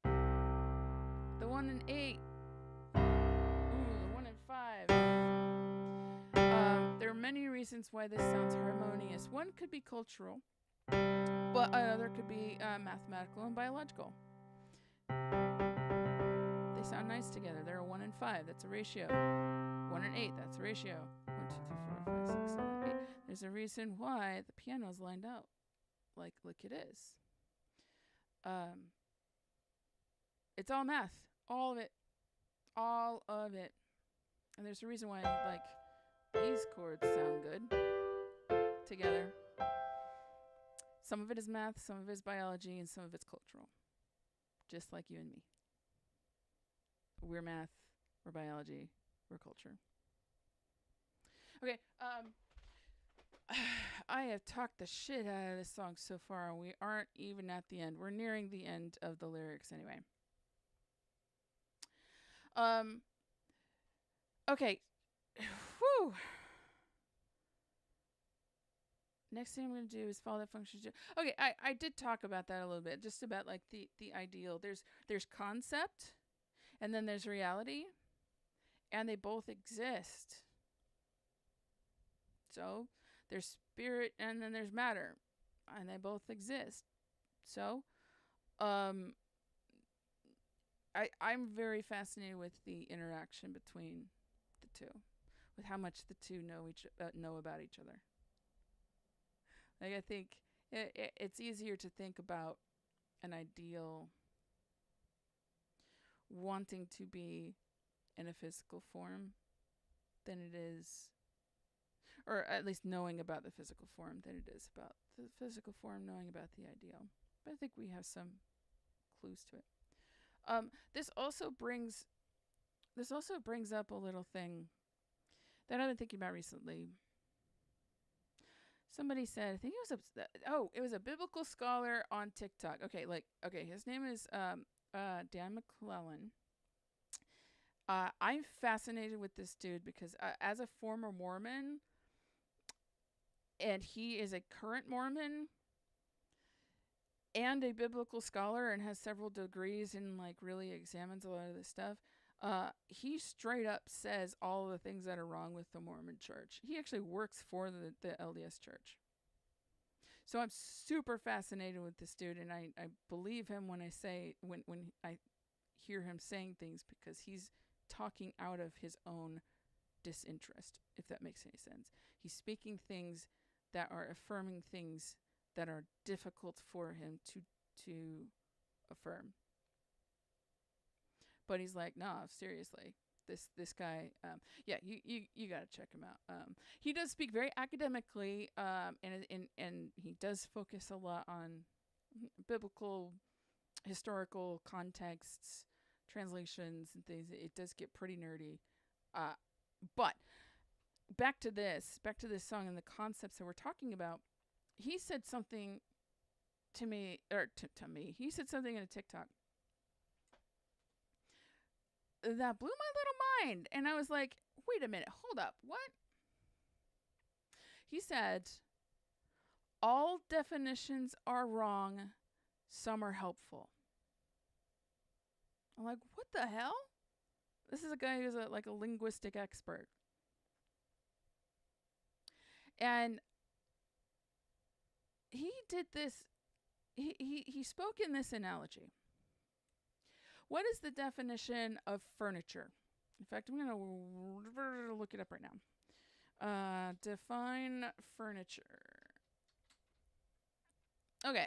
The 1 and 8. The 1 and 5. There are many reasons why this sounds harmonious. One could be cultural, but another could be mathematical and biological. They sound nice together. They're a 1 and 5. That's a ratio. 1 and 8. That's a ratio. 1, 2, 3, 4, 5, 6, 7, 8. There's a reason why the piano's lined up like it is. It's all math. All of it. All of it. And there's a reason why, like, these chords sound good together. Some of it is math, some of it is biology, and some of it's cultural. Just like you and me. We're math, we're biology, we're culture. Okay, I have talked the shit out of this song so far, and we aren't even at the end. We're nearing the end of the lyrics anyway. Okay. Whew. Next thing I'm going to do is follow that function. Okay, I did talk about that a little bit, just about like the ideal. There's concept, and then there's reality, and they both exist. So there's spirit, and then there's matter, and they both exist. So, I'm very fascinated with the interaction between the two, with how much the two know about each other. Like, I think it's easier to think about an ideal wanting to be in a physical form than it is, or at least knowing about the physical form than it is about the physical form knowing about the ideal. But I think we have some clues to it. This also brings up a little thing that I've been thinking about recently. Somebody said, I think it was a biblical scholar on TikTok. Okay, his name is Dan McClellan. I'm fascinated with this dude because as a former Mormon, and he is a current Mormon, and a biblical scholar and has several degrees and like really examines a lot of this stuff. He straight up says all the things that are wrong with the Mormon church. He actually works for the LDS church. So I'm super fascinated with this dude, and I believe him when I hear him saying things, because he's talking out of his own disinterest, if that makes any sense. He's speaking things that are affirming things that are difficult for him to affirm. But he's like, no, seriously, this guy, you gotta check him out. He does speak very academically, and he does focus a lot on biblical, historical contexts, translations, and things. It does get pretty nerdy. But back to this song and the concepts that we're talking about. He said something to me, or to me. He said something in a TikTok that blew my little mind. And I was like, wait a minute, hold up, what? He said, all definitions are wrong, some are helpful. I'm like, what the hell? This is a guy who's like a linguistic expert. And he did this, he spoke in this analogy. What is the definition of furniture? In fact, I'm going to look it up right now. Define furniture. Okay.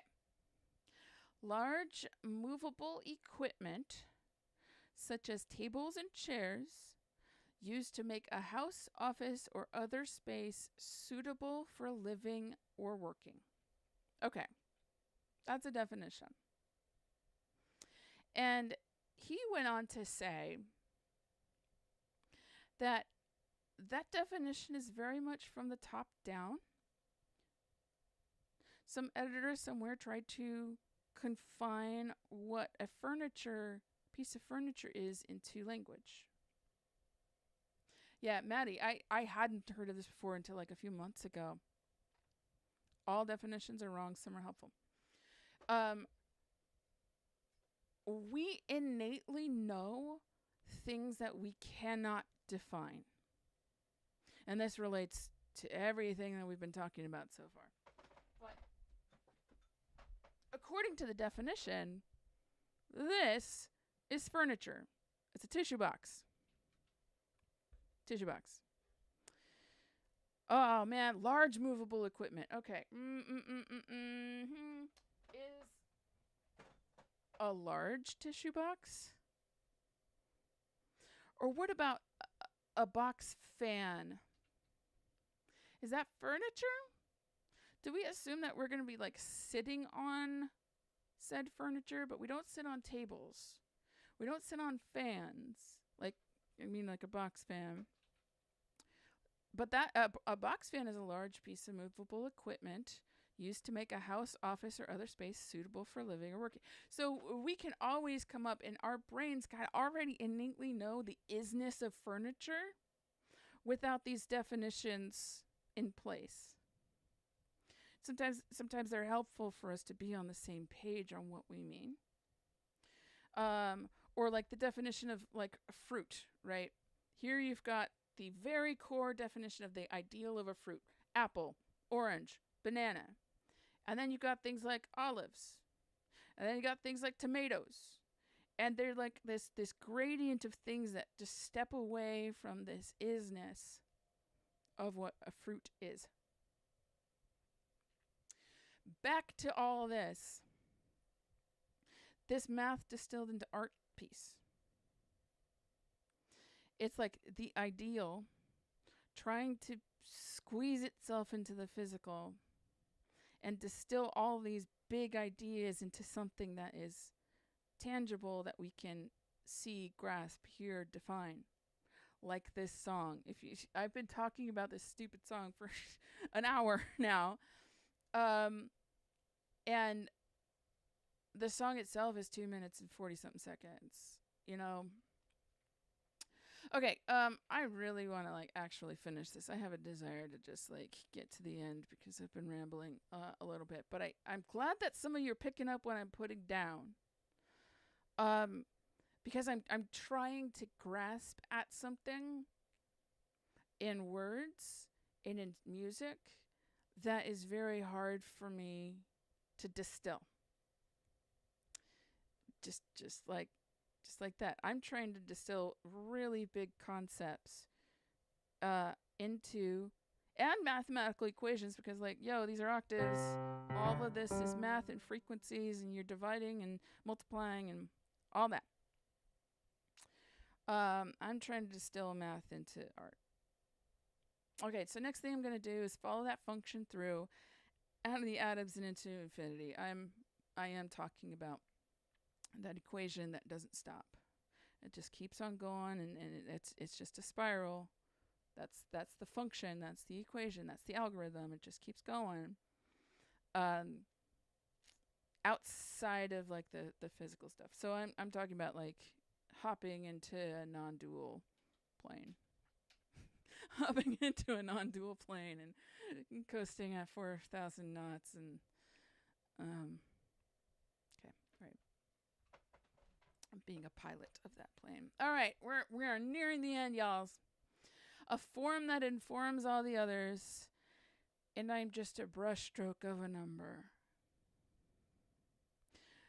Large movable equipment, such as tables and chairs, used to make a house, office, or other space suitable for living or working. Okay. That's a definition. And he went on to say that definition is very much from the top down. Some editor somewhere tried to confine what a piece of furniture is into language. Yeah, Maddie, I hadn't heard of this before until like a few months ago. All definitions are wrong, some are helpful. We innately know things that we cannot define. And this relates to everything that we've been talking about so far. But according to the definition, this is furniture. It's a tissue box. Tissue box. Oh, man. Large movable equipment. Okay. Is a large tissue box? Or what about a box fan? Is that furniture? Do we assume that we're going to be like sitting on said furniture, but we don't sit on tables? We don't sit on fans. Like a box fan. But that a box fan is a large piece of movable equipment used to make a house, office, or other space suitable for living or working. So we can always come up, and our brains kind of already innately know the isness of furniture without these definitions in place. Sometimes they're helpful for us to be on the same page on what we mean. Or like the definition of like fruit, right? Here you've got the very core definition of the ideal of a fruit. Apple, orange, banana. And then you got things like olives. And then you got things like tomatoes. And they're like this gradient of things that just step away from this isness of what a fruit is. Back to all this. This math distilled into art piece. It's like the ideal trying to squeeze itself into the physical and distill all these big ideas into something that is tangible, that we can see, grasp, hear, define. Like this song. I've been talking about this stupid song for an hour now. And the song itself is 2 minutes and 40 something seconds. Okay, I really want to like actually finish this. I have a desire to just like get to the end because I've been rambling a little bit, but I'm glad that some of you are picking up what I'm putting down. Because I'm trying to grasp at something in words and in music that is very hard for me to distill. Just like that. I'm trying to distill really big concepts into and mathematical equations because like, yo, these are octaves. All of this is math and frequencies and you're dividing and multiplying and all that. I'm trying to distill math into art. Okay, so next thing I'm going to do is follow that function through out of the atoms and into infinity. I am talking about that equation that doesn't stop. It just keeps on going, and it's just a spiral. That's the function. That's the equation. That's the algorithm. It just keeps going. Outside of like the physical stuff. So I'm talking about like hopping into a non-dual plane. Hopping into a non-dual plane and coasting at 4,000 knots and okay, right. I'm being a pilot of that plane. All right, we are nearing the end, y'all. A form that informs all the others, and I'm just a brushstroke of a number.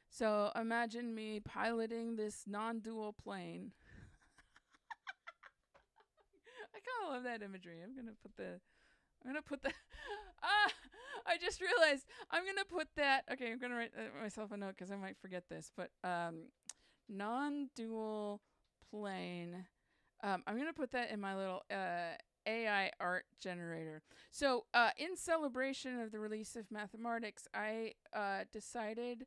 So imagine me piloting this non-dual plane. I kind of love that imagery. I'm gonna put the. I just realized I'm gonna put that. Okay, I'm gonna write myself a note because I might forget this. But non-dual plane. I'm gonna put that in my little AI art generator. So in celebration of the release of Mathemartics, I decided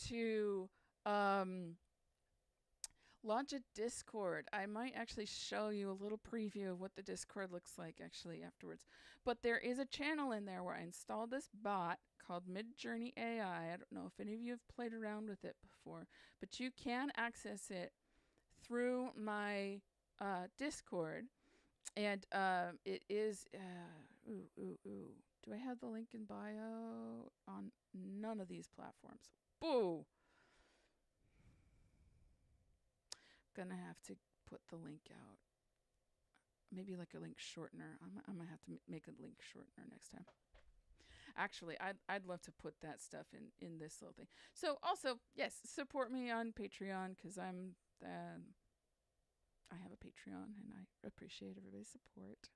to launch a Discord. I might actually show you a little preview of what the Discord looks like actually afterwards. But there is a channel in there where I installed this bot called Midjourney AI. I don't know if any of you have played around with it before, but you can access it through my Discord. And it is, do I have the link in bio? On none of these platforms. Boo! Gonna have to put the link out. Maybe like a link shortener. I might have to make a link shortener next time. Actually, I'd love to put that stuff in this little thing. So also, yes, support me on Patreon because I have a Patreon and I appreciate everybody's support.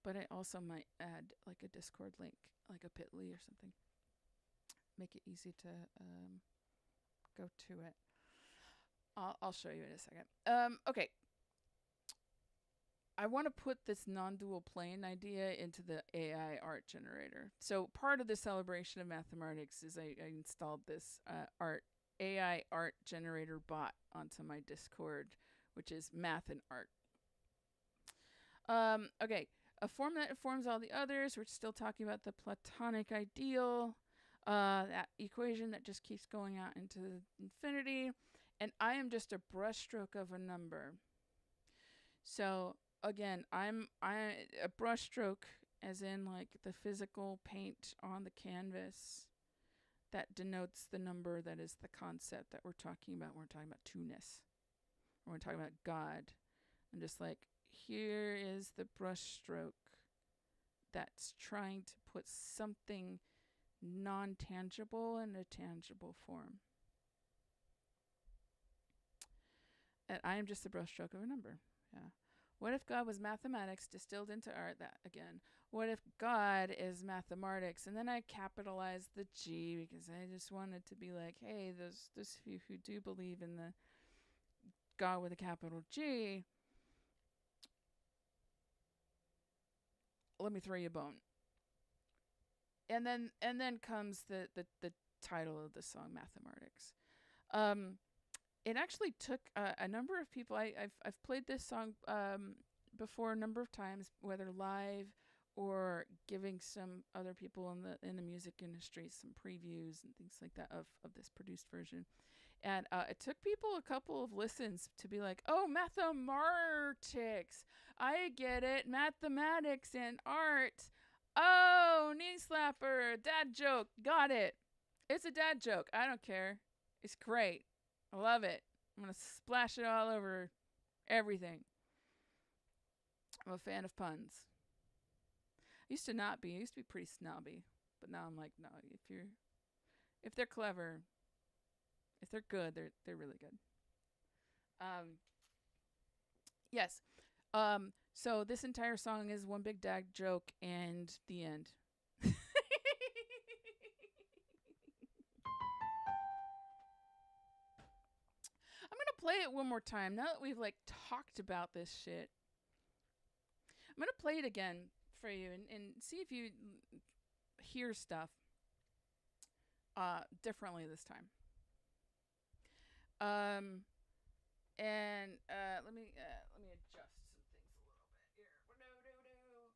But I also might add like a Discord link, like a Bitly or something. Make it easy to go to it. I'll show you in a second. Okay. I want to put this non-dual plane idea into the AI art generator. So part of the celebration of Mathemartics is I installed this AI art generator bot onto my Discord, which is Math and Art. Okay, a form that informs all the others. We're still talking about the Platonic Ideal, that equation that just keeps going out into infinity. And I am just a brushstroke of a number. So again, I'm a brushstroke, as in like the physical paint on the canvas that denotes the number that is the concept that we're talking about. We're talking about two-ness. We're talking about God. I'm just like, here is the brushstroke that's trying to put something non-tangible in a tangible form. And I am just a brushstroke of a number. Yeah. What if God was mathematics distilled into art? That again. What if God is Mathemartics? And then I capitalized the G because I just wanted to be like, hey, those of you who do believe in the God with a capital G, let me throw you a bone. And then comes the title of the song, Mathemartics. It actually took a number of people. I've played this song before a number of times, whether live or giving some other people in the music industry some previews and things like that of this produced version. And it took people a couple of listens to be like, oh, Mathemartics. I get it. Mathematics and art. Oh, knee slapper. Dad joke. Got it. It's a dad joke. I don't care. It's great. I love it. I'm going to splash it all over everything. I'm a fan of puns. I used to not be. I used to be pretty snobby. But now I'm like, no, if they're clever, if they're good, they're really good. Yes. So this entire song is one big dad joke and the end. I'm gonna play it one more time now that we've like talked about this shit. I'm gonna play it again for you and see if you hear stuff differently this time. Let me adjust some things a little bit here.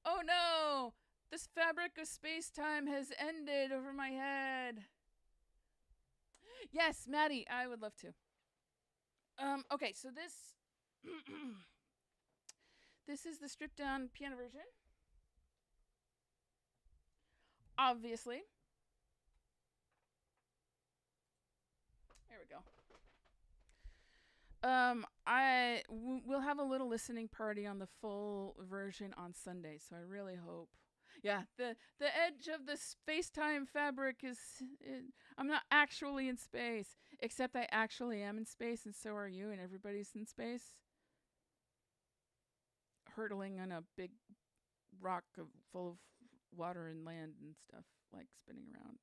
Oh no! This fabric of space-time has ended over my head. Yes, Maddie, I would love to. Okay, so this this is the stripped down piano version. Obviously. There we go. We'll have a little listening party on the full version on Sunday, so I really hope. Yeah, the edge of the space-time fabric is. I'm not actually in space, except I actually am in space, and so are you, and everybody's in space. Hurtling on a big rock full of water and land and stuff, like spinning around.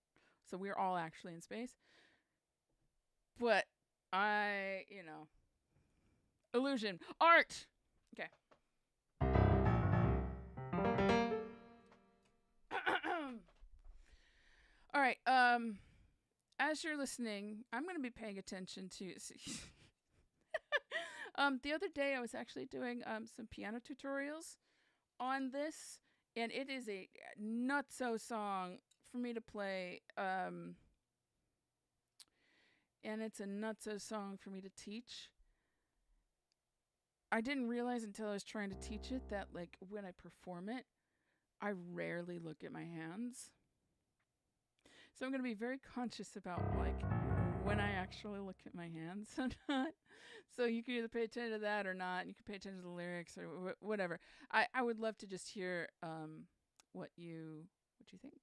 So we're all actually in space. But illusion. Art! Okay. All right. As you're listening, I'm going to be paying attention to... the other day, I was actually doing some piano tutorials on this, and it is a nutso song for me to play, and it's a nutso song for me to teach. I didn't realize until I was trying to teach it that, like, when I perform it, I rarely look at my hands. So I'm going to be very conscious about, like, when I actually look at my hands or not. So you can either pay attention to that or not. And you can pay attention to the lyrics or whatever. I would love to just hear what you think.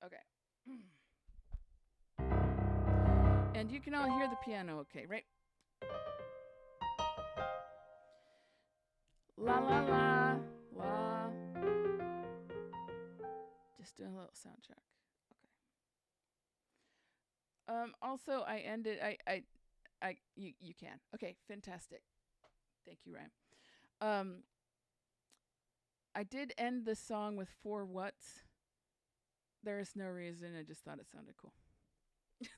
Okay. And you can all hear the piano okay, right? La la la la. Just doing a little sound check. Okay. Also, I ended. You can. Okay, fantastic. Thank you, Ryan. I did end the song with 4 whats. There is no reason. I just thought it sounded cool.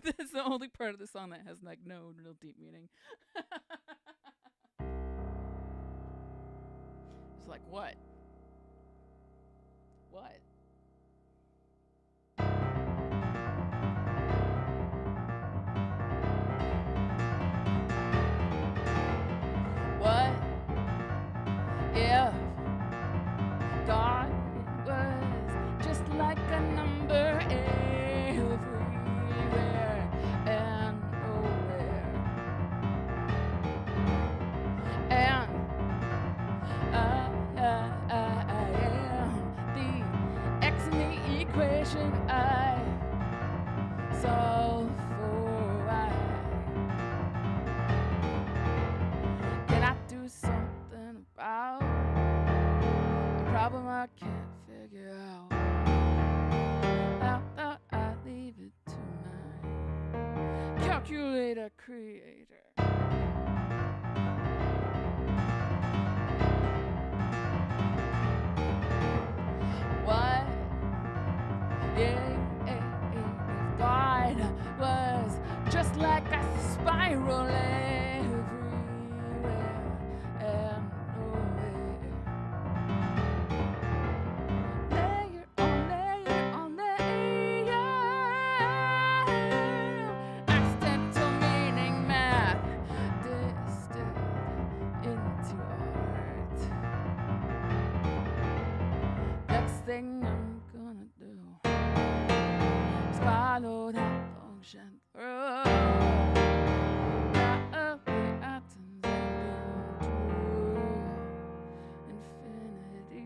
That's the only part of the song that has like no real deep meaning. It's like what? What? What if God was just like a number everywhere and nowhere? And I am the X in the equation I solve for I. Can I do something about a problem I can't figure out? I thought I'd leave it to my calculator creator. What? Yeah, if God was just like a spiral everywhere and nowhere. Layer on layer on layer. Extend thing I'm gonna do is follow that function through. Of the atoms and into infinity.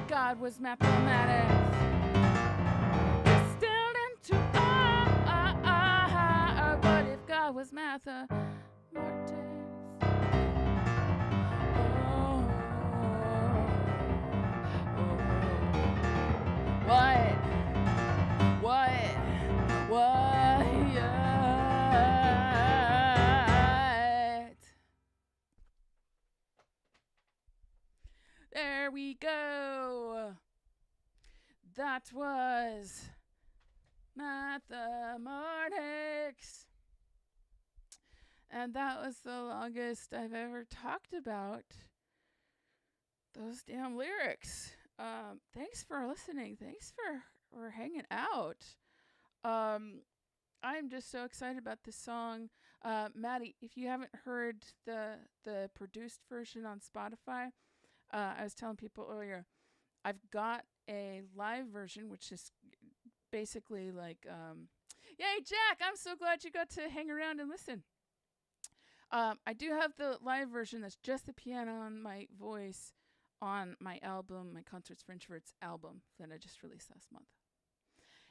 God was mathematics distilled into but if God was mathematics, what? There we go. That was Mathemartics. And that was the longest I've ever talked about those damn lyrics. Thanks for listening. Thanks for hanging out. I'm just so excited about this song. Maddie, if you haven't heard the produced version on Spotify, I was telling people earlier, I've got a live version, which is basically like, yay, Jack, I'm so glad you got to hang around and listen. I do have the live version that's just the piano and my voice on my album, my Concerts for Introverts album that I just released last month.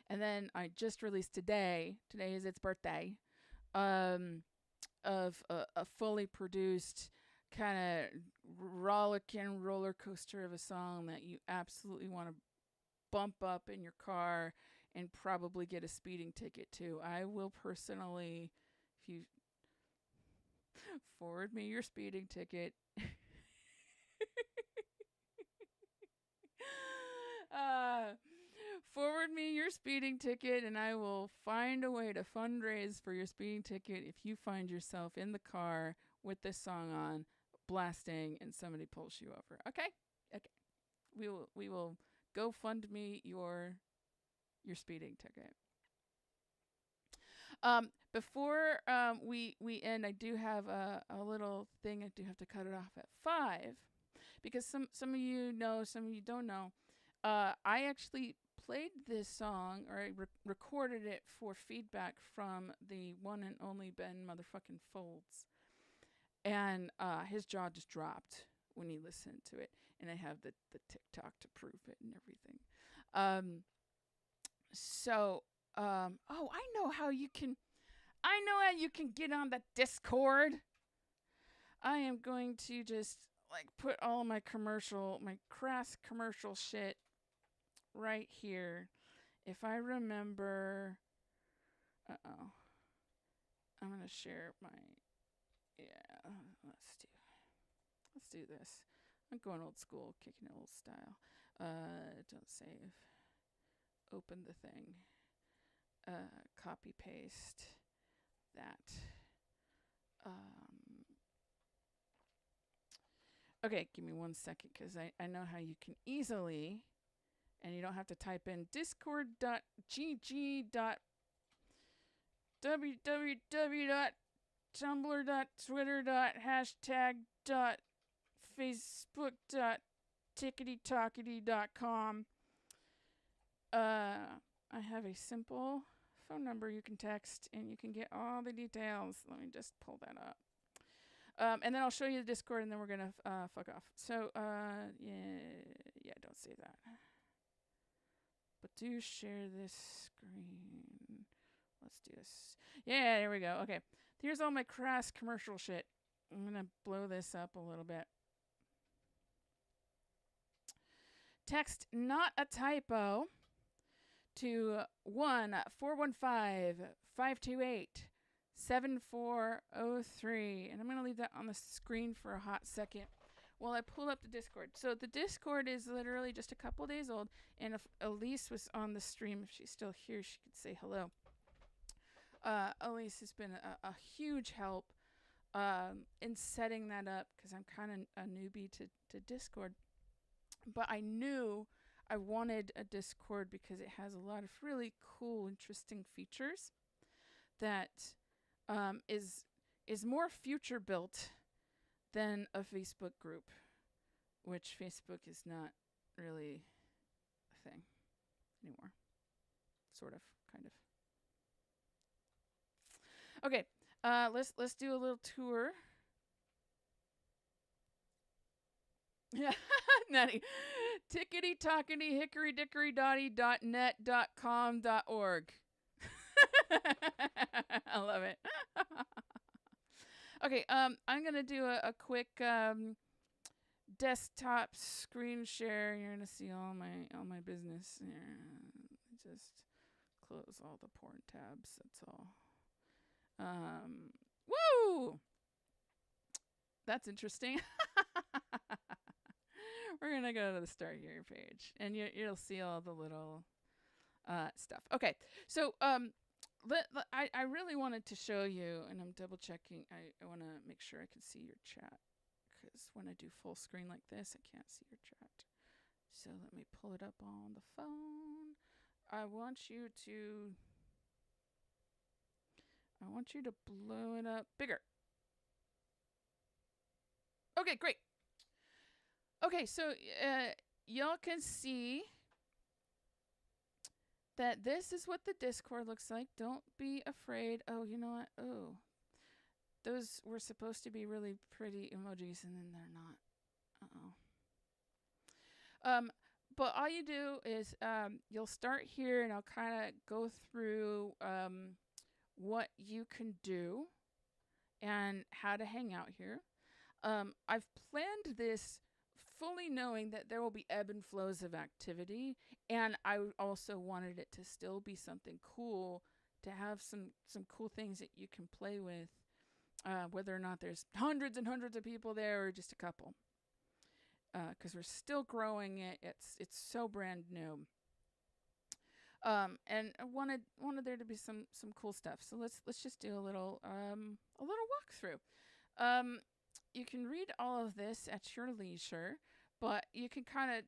And then I just released today is its birthday, of a fully produced kind of rollicking roller coaster of a song that you absolutely want to bump up in your car and probably get a speeding ticket to. I will personally, if you forward me your speeding ticket, forward me your speeding ticket and I will find a way to fundraise for your speeding ticket if you find yourself in the car with this song on, blasting, and somebody pulls you over. Okay? We will go fund me your speeding ticket. Before we end, I do have a little thing. I do have to cut it off at 5 because some of you know, some of you don't know. I actually played this song, or I recorded it for feedback from the one and only Ben motherfucking Folds, and his jaw just dropped when he listened to it, and I have the TikTok to prove it and everything. Oh, I know how you can get on the Discord. I am going to just like put all my crass commercial shit right here. If I remember, I'm gonna share my, let's do this. I'm going old school, kicking it old style. Don't save. Open the thing. Copy paste that. Okay, give me 1 second because I know how you can easily, and you don't have to type in discord.gg.tumblr.twitter.hashtag.facebook.tickety-talkety.com. I have a simple phone number you can text, and you can get all the details. Let me just pull that up. And then I'll show you the Discord, and then we're going to fuck off. So, yeah, don't say that. But do share this screen. Let's do this. Yeah, there we go. Okay. Here's all my crass commercial shit. I'm going to blow this up a little bit. Text not a typo to 1-415-528 7403. And I'm going to leave that on the screen for a hot second while I pull up the Discord. So the Discord is literally just a couple days old. And if Elise was on the stream, if she's still here, she could say hello. Elise has been a huge help in setting that up because I'm kind of a newbie to Discord. But I knew I wanted a Discord because it has a lot of really cool, interesting features that is more future built than a Facebook group, which Facebook is not really a thing anymore. Sort of, kind of. Okay, let's do a little tour. Yeah, Natty. Tickety tockety hickory dickory dotty.net.com.org. I love it. Okay, I'm gonna do a quick desktop screen share. You're gonna see all my business here. Just close all the porn tabs. That's all. Woo! That's interesting. We're gonna go to the Start Here page, and you'll see all the little stuff. Okay, so I really wanted to show you, and I'm double checking. I want to make sure I can see your chat, because when I do full screen like this, I can't see your chat. So let me pull it up on the phone. I want you to blow it up bigger. Okay, great. Okay, so y'all can see that this is what the Discord looks like. Don't be afraid. Oh, you know what? Oh, those were supposed to be really pretty emojis, and then they're not. But all you do is you'll start here, and I'll kind of go through what you can do and how to hang out here. I've planned this fully knowing that there will be ebb and flows of activity, and I also wanted it to still be something cool, to have some cool things that you can play with, whether or not there's hundreds and hundreds of people there or just a couple, because we're still growing it. It's so brand new, and I wanted there to be some cool stuff. So let's just do a little walkthrough. You can read all of this at your leisure, but you can kind of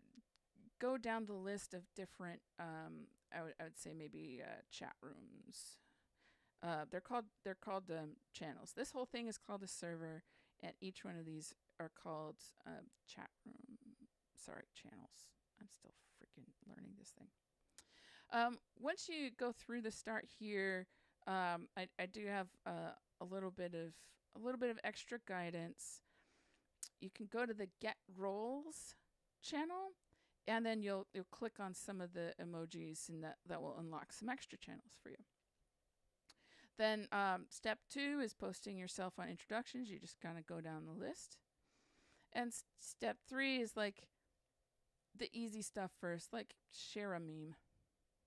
go down the list of different, I would say maybe chat rooms. They're called channels. This whole thing is called a server, and each one of these are called channels. I'm still freaking learning this thing. Once you go through the Start Here, I do have a little bit of extra guidance. You can go to the Get Roles channel, and then you'll click on some of the emojis, and that will unlock some extra channels for you. Then step 2 is posting yourself on introductions. You just kind of go down the list. And step 3 is like the easy stuff first, like share a meme,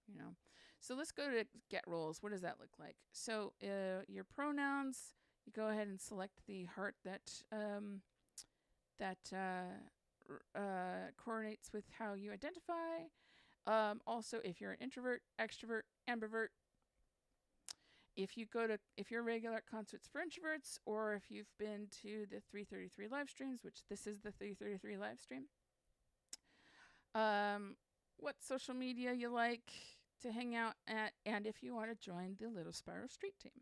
you know. So let's go to Get Roles. What does that look like? So your pronouns, you go ahead and select the heart that coordinates with how you identify. Also, if you're an introvert, extrovert, ambivert. If you're regular at Concerts for Introverts, or if you've been to the 333 live streams, which this is the 333 live stream. What social media you like to hang out at, and if you want to join the Little Spiral Street team.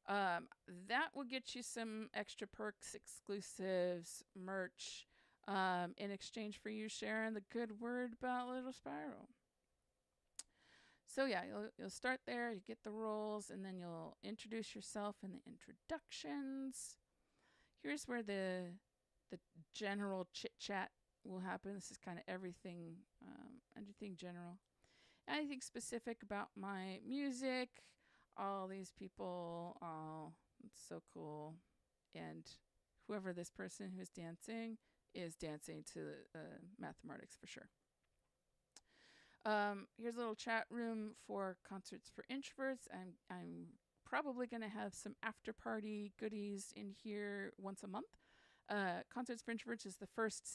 That will get you some extra perks, exclusives, merch, in exchange for you sharing the good word about Little Spiral. So yeah, you'll start there, you get the roles, and then you'll introduce yourself in the introductions. Here's where the general chit-chat will happen. This is kind of everything general. Anything specific about my music, all these people, it's so cool. And whoever this person who's dancing is dancing to Mathemartics for sure. Here's a little chat room for Concerts for Introverts. I'm probably going to have some after party goodies in here once a month. Concerts for Introverts is the first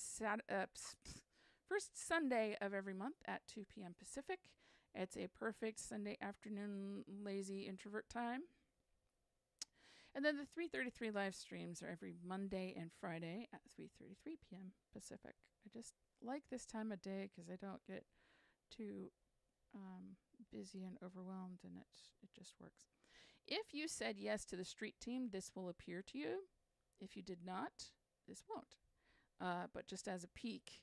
Sunday of every month at 2 p.m. Pacific. It's a perfect Sunday afternoon lazy introvert time. And then the 3:33 live streams are every Monday and Friday at 3:33 p.m. Pacific. I just like this time of day because I don't get too busy and overwhelmed, and it just works. If you said yes to the street team, this will appear to you. If you did not, this won't. But just as a peek,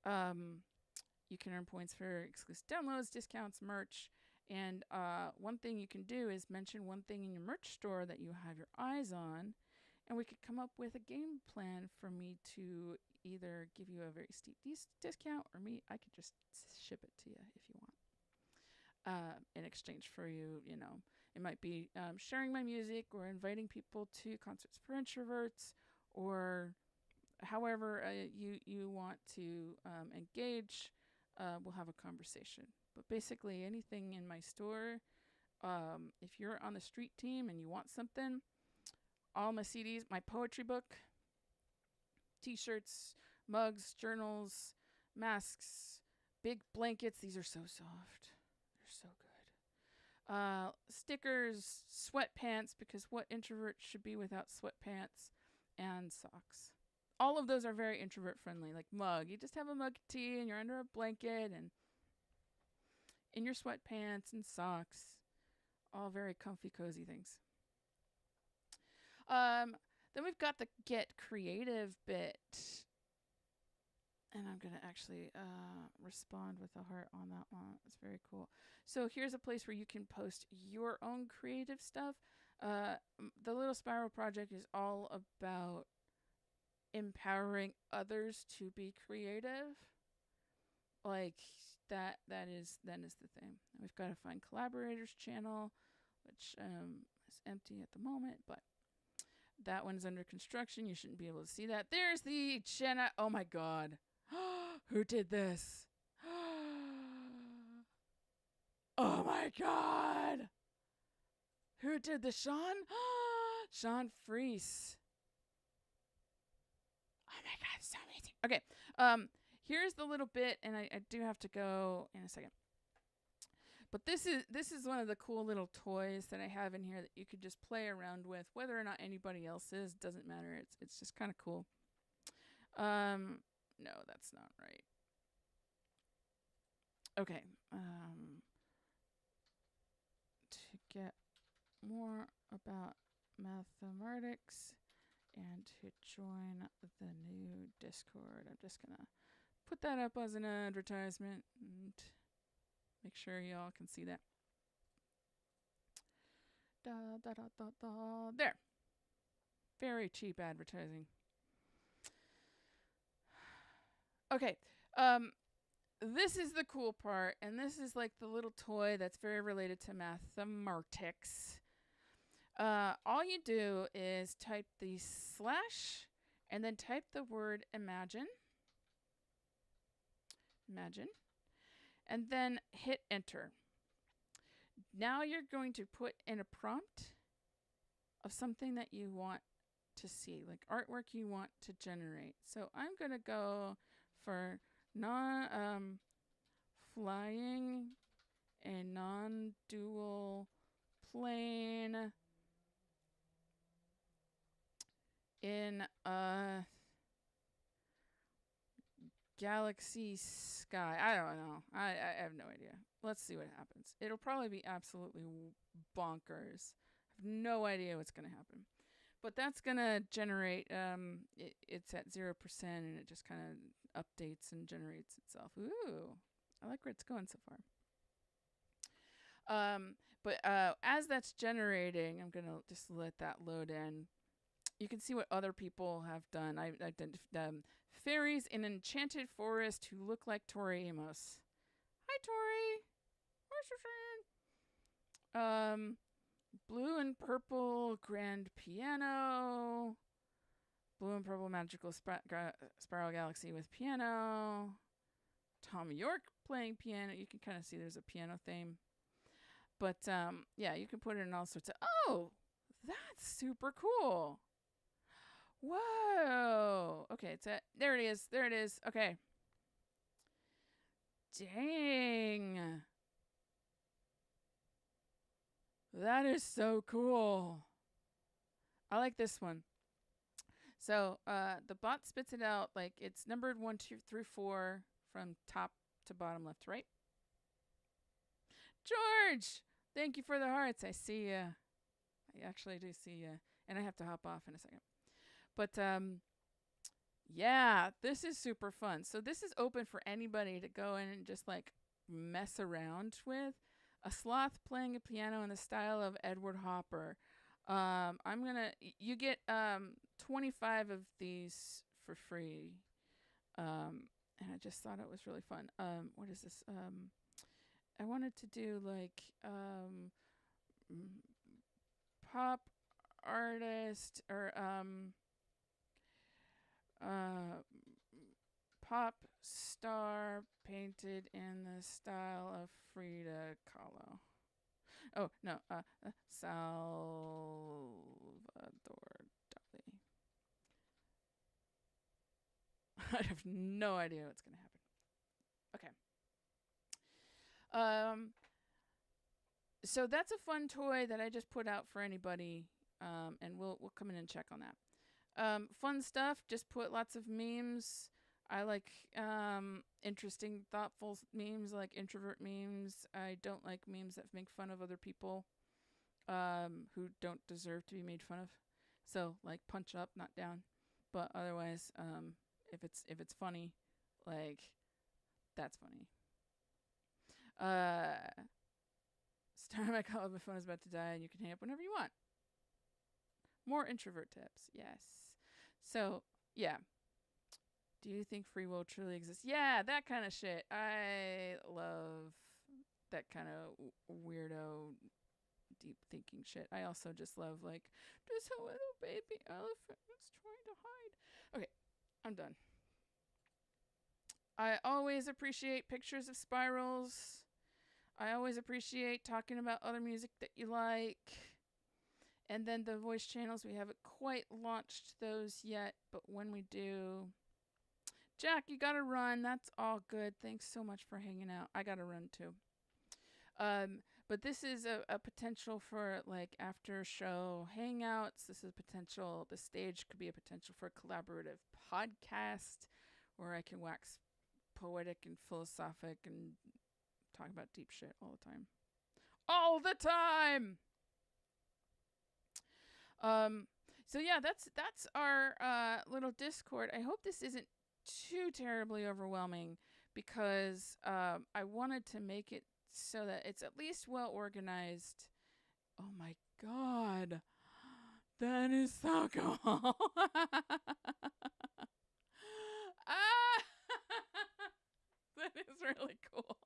you can earn points for exclusive downloads, discounts, merch. And one thing you can do is mention one thing in your merch store that you have your eyes on, and we could come up with a game plan for me to either give you a very steep discount, or I could just ship it to you if you want. In exchange for it might be sharing my music or inviting people to Concerts for Introverts, or however you want to engage. We'll have a conversation. But basically anything in my store, if you're on the street team and you want something, all my CDs, my poetry book, t-shirts, mugs, journals, masks, big blankets. These are so soft. They're so good. Stickers, sweatpants, because what introvert should be without sweatpants, and socks. All of those are very introvert friendly. Like mug. You just have a mug of tea and you're under a blanket and in your sweatpants and socks. All very comfy, cozy things. Then we've got the get creative bit. And I'm going to actually respond with a heart on that one. It's very cool. So here's a place where you can post your own creative stuff. The Little Spiral Project is all about empowering others to be creative. Like that is the thing. We've got to find collaborators channel, which is empty at the moment, but that one's under construction. You shouldn't be able to see that. There's the Jenna. Oh my god. Who did this? Oh my god. Who did this? Sean? Sean Freese. Oh my god, so amazing. Okay. Here's the little bit, and I do have to go in a second. But this is one of the cool little toys that I have in here that you could just play around with. Whether or not anybody else is, doesn't matter. It's just kind of cool. No, that's not right. Okay. To get more about Mathemartics and to join the new Discord, I'm just gonna put that up as an advertisement and make sure y'all can see that. There. Very cheap advertising. Okay. This is the cool part, and this is like the little toy that's very related to Mathemartics. All you do is type the slash and then type the word imagine. Imagine. And then hit enter. Now you're going to put in a prompt of something that you want to see, like artwork you want to generate. So I'm going to go for flying a non-dual plane in a galaxy sky. I don't know. I have no idea. Let's see what happens. It'll probably be absolutely bonkers. I have no idea what's going to happen. But that's going to generate, it's at 0% and it just kind of updates and generates itself. Ooh, I like where it's going so far. But as that's generating, I'm going to just let that load in. You can see what other people have done. I've done fairies in an enchanted forest who look like Tori Amos. Hi, Tori. Where's your friend? Blue and purple grand piano. Blue and purple magical spiral galaxy with piano. Tom York playing piano. You can kind of see there's a piano theme. But yeah, you can put it in all sorts of. Oh, that's super cool. Whoa. Okay, there it is. There it is. Okay. Dang. That is so cool. I like this one. So the bot spits it out like it's numbered 1, 2, 3, 4 from top to bottom, left to right. George, thank you for the hearts. I see you. I actually do see you, and I have to hop off in a second. But yeah, this is super fun. So this is open for anybody to go in and just like mess around with. A sloth playing a piano in the style of Edward Hopper. You get 25 of these for free. And I just thought it was really fun. What is this? I wanted to do like pop artist or pop star painted in the style of Frida Kahlo. Oh, no, Salvador Dali. I have no idea what's going to happen. Okay. So that's a fun toy that I just put out for anybody, and we'll come in and check on that. Fun stuff. Just put lots of memes. I like interesting, thoughtful memes, like introvert memes. I don't like memes that make fun of other people who don't deserve to be made fun of. So like punch up, not down. But otherwise, if it's funny, like that's funny. Star my call if my phone is about to die, and you can hang up whenever you want. More introvert tips, yes. So yeah. Do you think free will truly exists? Yeah, that kind of shit. I love that kind of weirdo, deep thinking shit. I also just love like, just a little baby elephant that's trying to hide. Okay, I'm done. I always appreciate pictures of spirals. I always appreciate talking about other music that you like. And then the voice channels, we haven't quite launched those yet, but when we do... Jack, you gotta run. That's all good. Thanks so much for hanging out. I gotta run too. But this is a potential for like after show hangouts. This is potential. The stage could be a potential for a collaborative podcast where I can wax poetic and philosophic and talk about deep shit all the time. All the time. So yeah, that's our little Discord. I hope this isn't too terribly overwhelming because I wanted to make it so that it's at least well organized. Oh my god, that is so cool. That is really cool.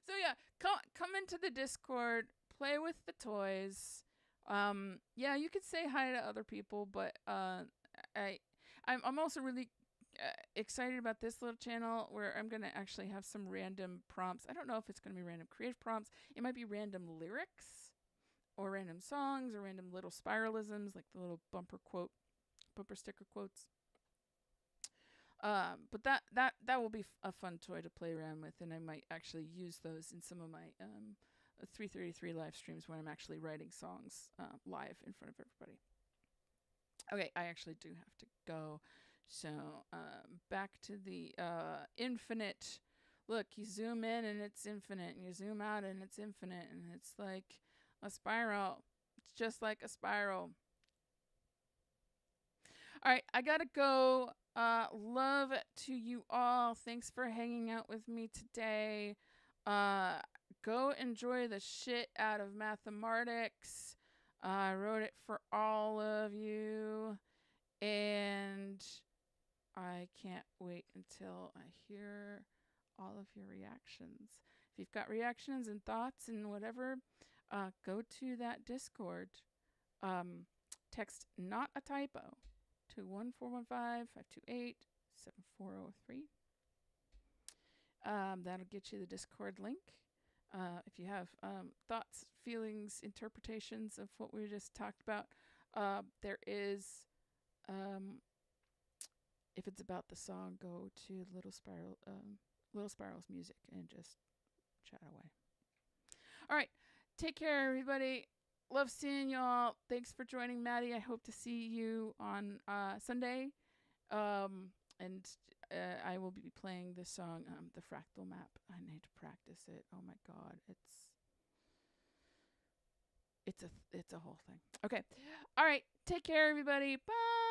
So yeah, come into the Discord, play with the toys. Yeah, you could say hi to other people, but I'm also really excited about this little channel where I'm going to actually have some random prompts. I don't know if it's going to be random creative prompts. It might be random lyrics or random songs or random little spiralisms, like the little bumper sticker quotes. But that will be a fun toy to play around with, and I might actually use those in some of my 333 live streams when I'm actually writing songs live in front of everybody. Okay, I actually do have to go. So back to the infinite. Look, you zoom in and it's infinite, and you zoom out and it's infinite, and it's like a spiral. It's just like a spiral. All right, I gotta go. Love to you all. Thanks for hanging out with me today. Go enjoy the shit out of Mathemartics. I wrote it for all of you, and I can't wait until I hear all of your reactions. If you've got reactions and thoughts and whatever, go to that Discord. Text not a typo to 14155287403. That'll get you the Discord link. If you have thoughts, feelings, interpretations of what we just talked about, there is, if it's about the song, go to Little Spiral's music and just chat away. All right, take care, everybody. Love seeing y'all. Thanks for joining, Maddie. I hope to see you on Sunday. And I will be playing this song, the Fractal Map. I need to practice it. Oh my God, it's a whole thing. Okay, all right. Take care, everybody. Bye.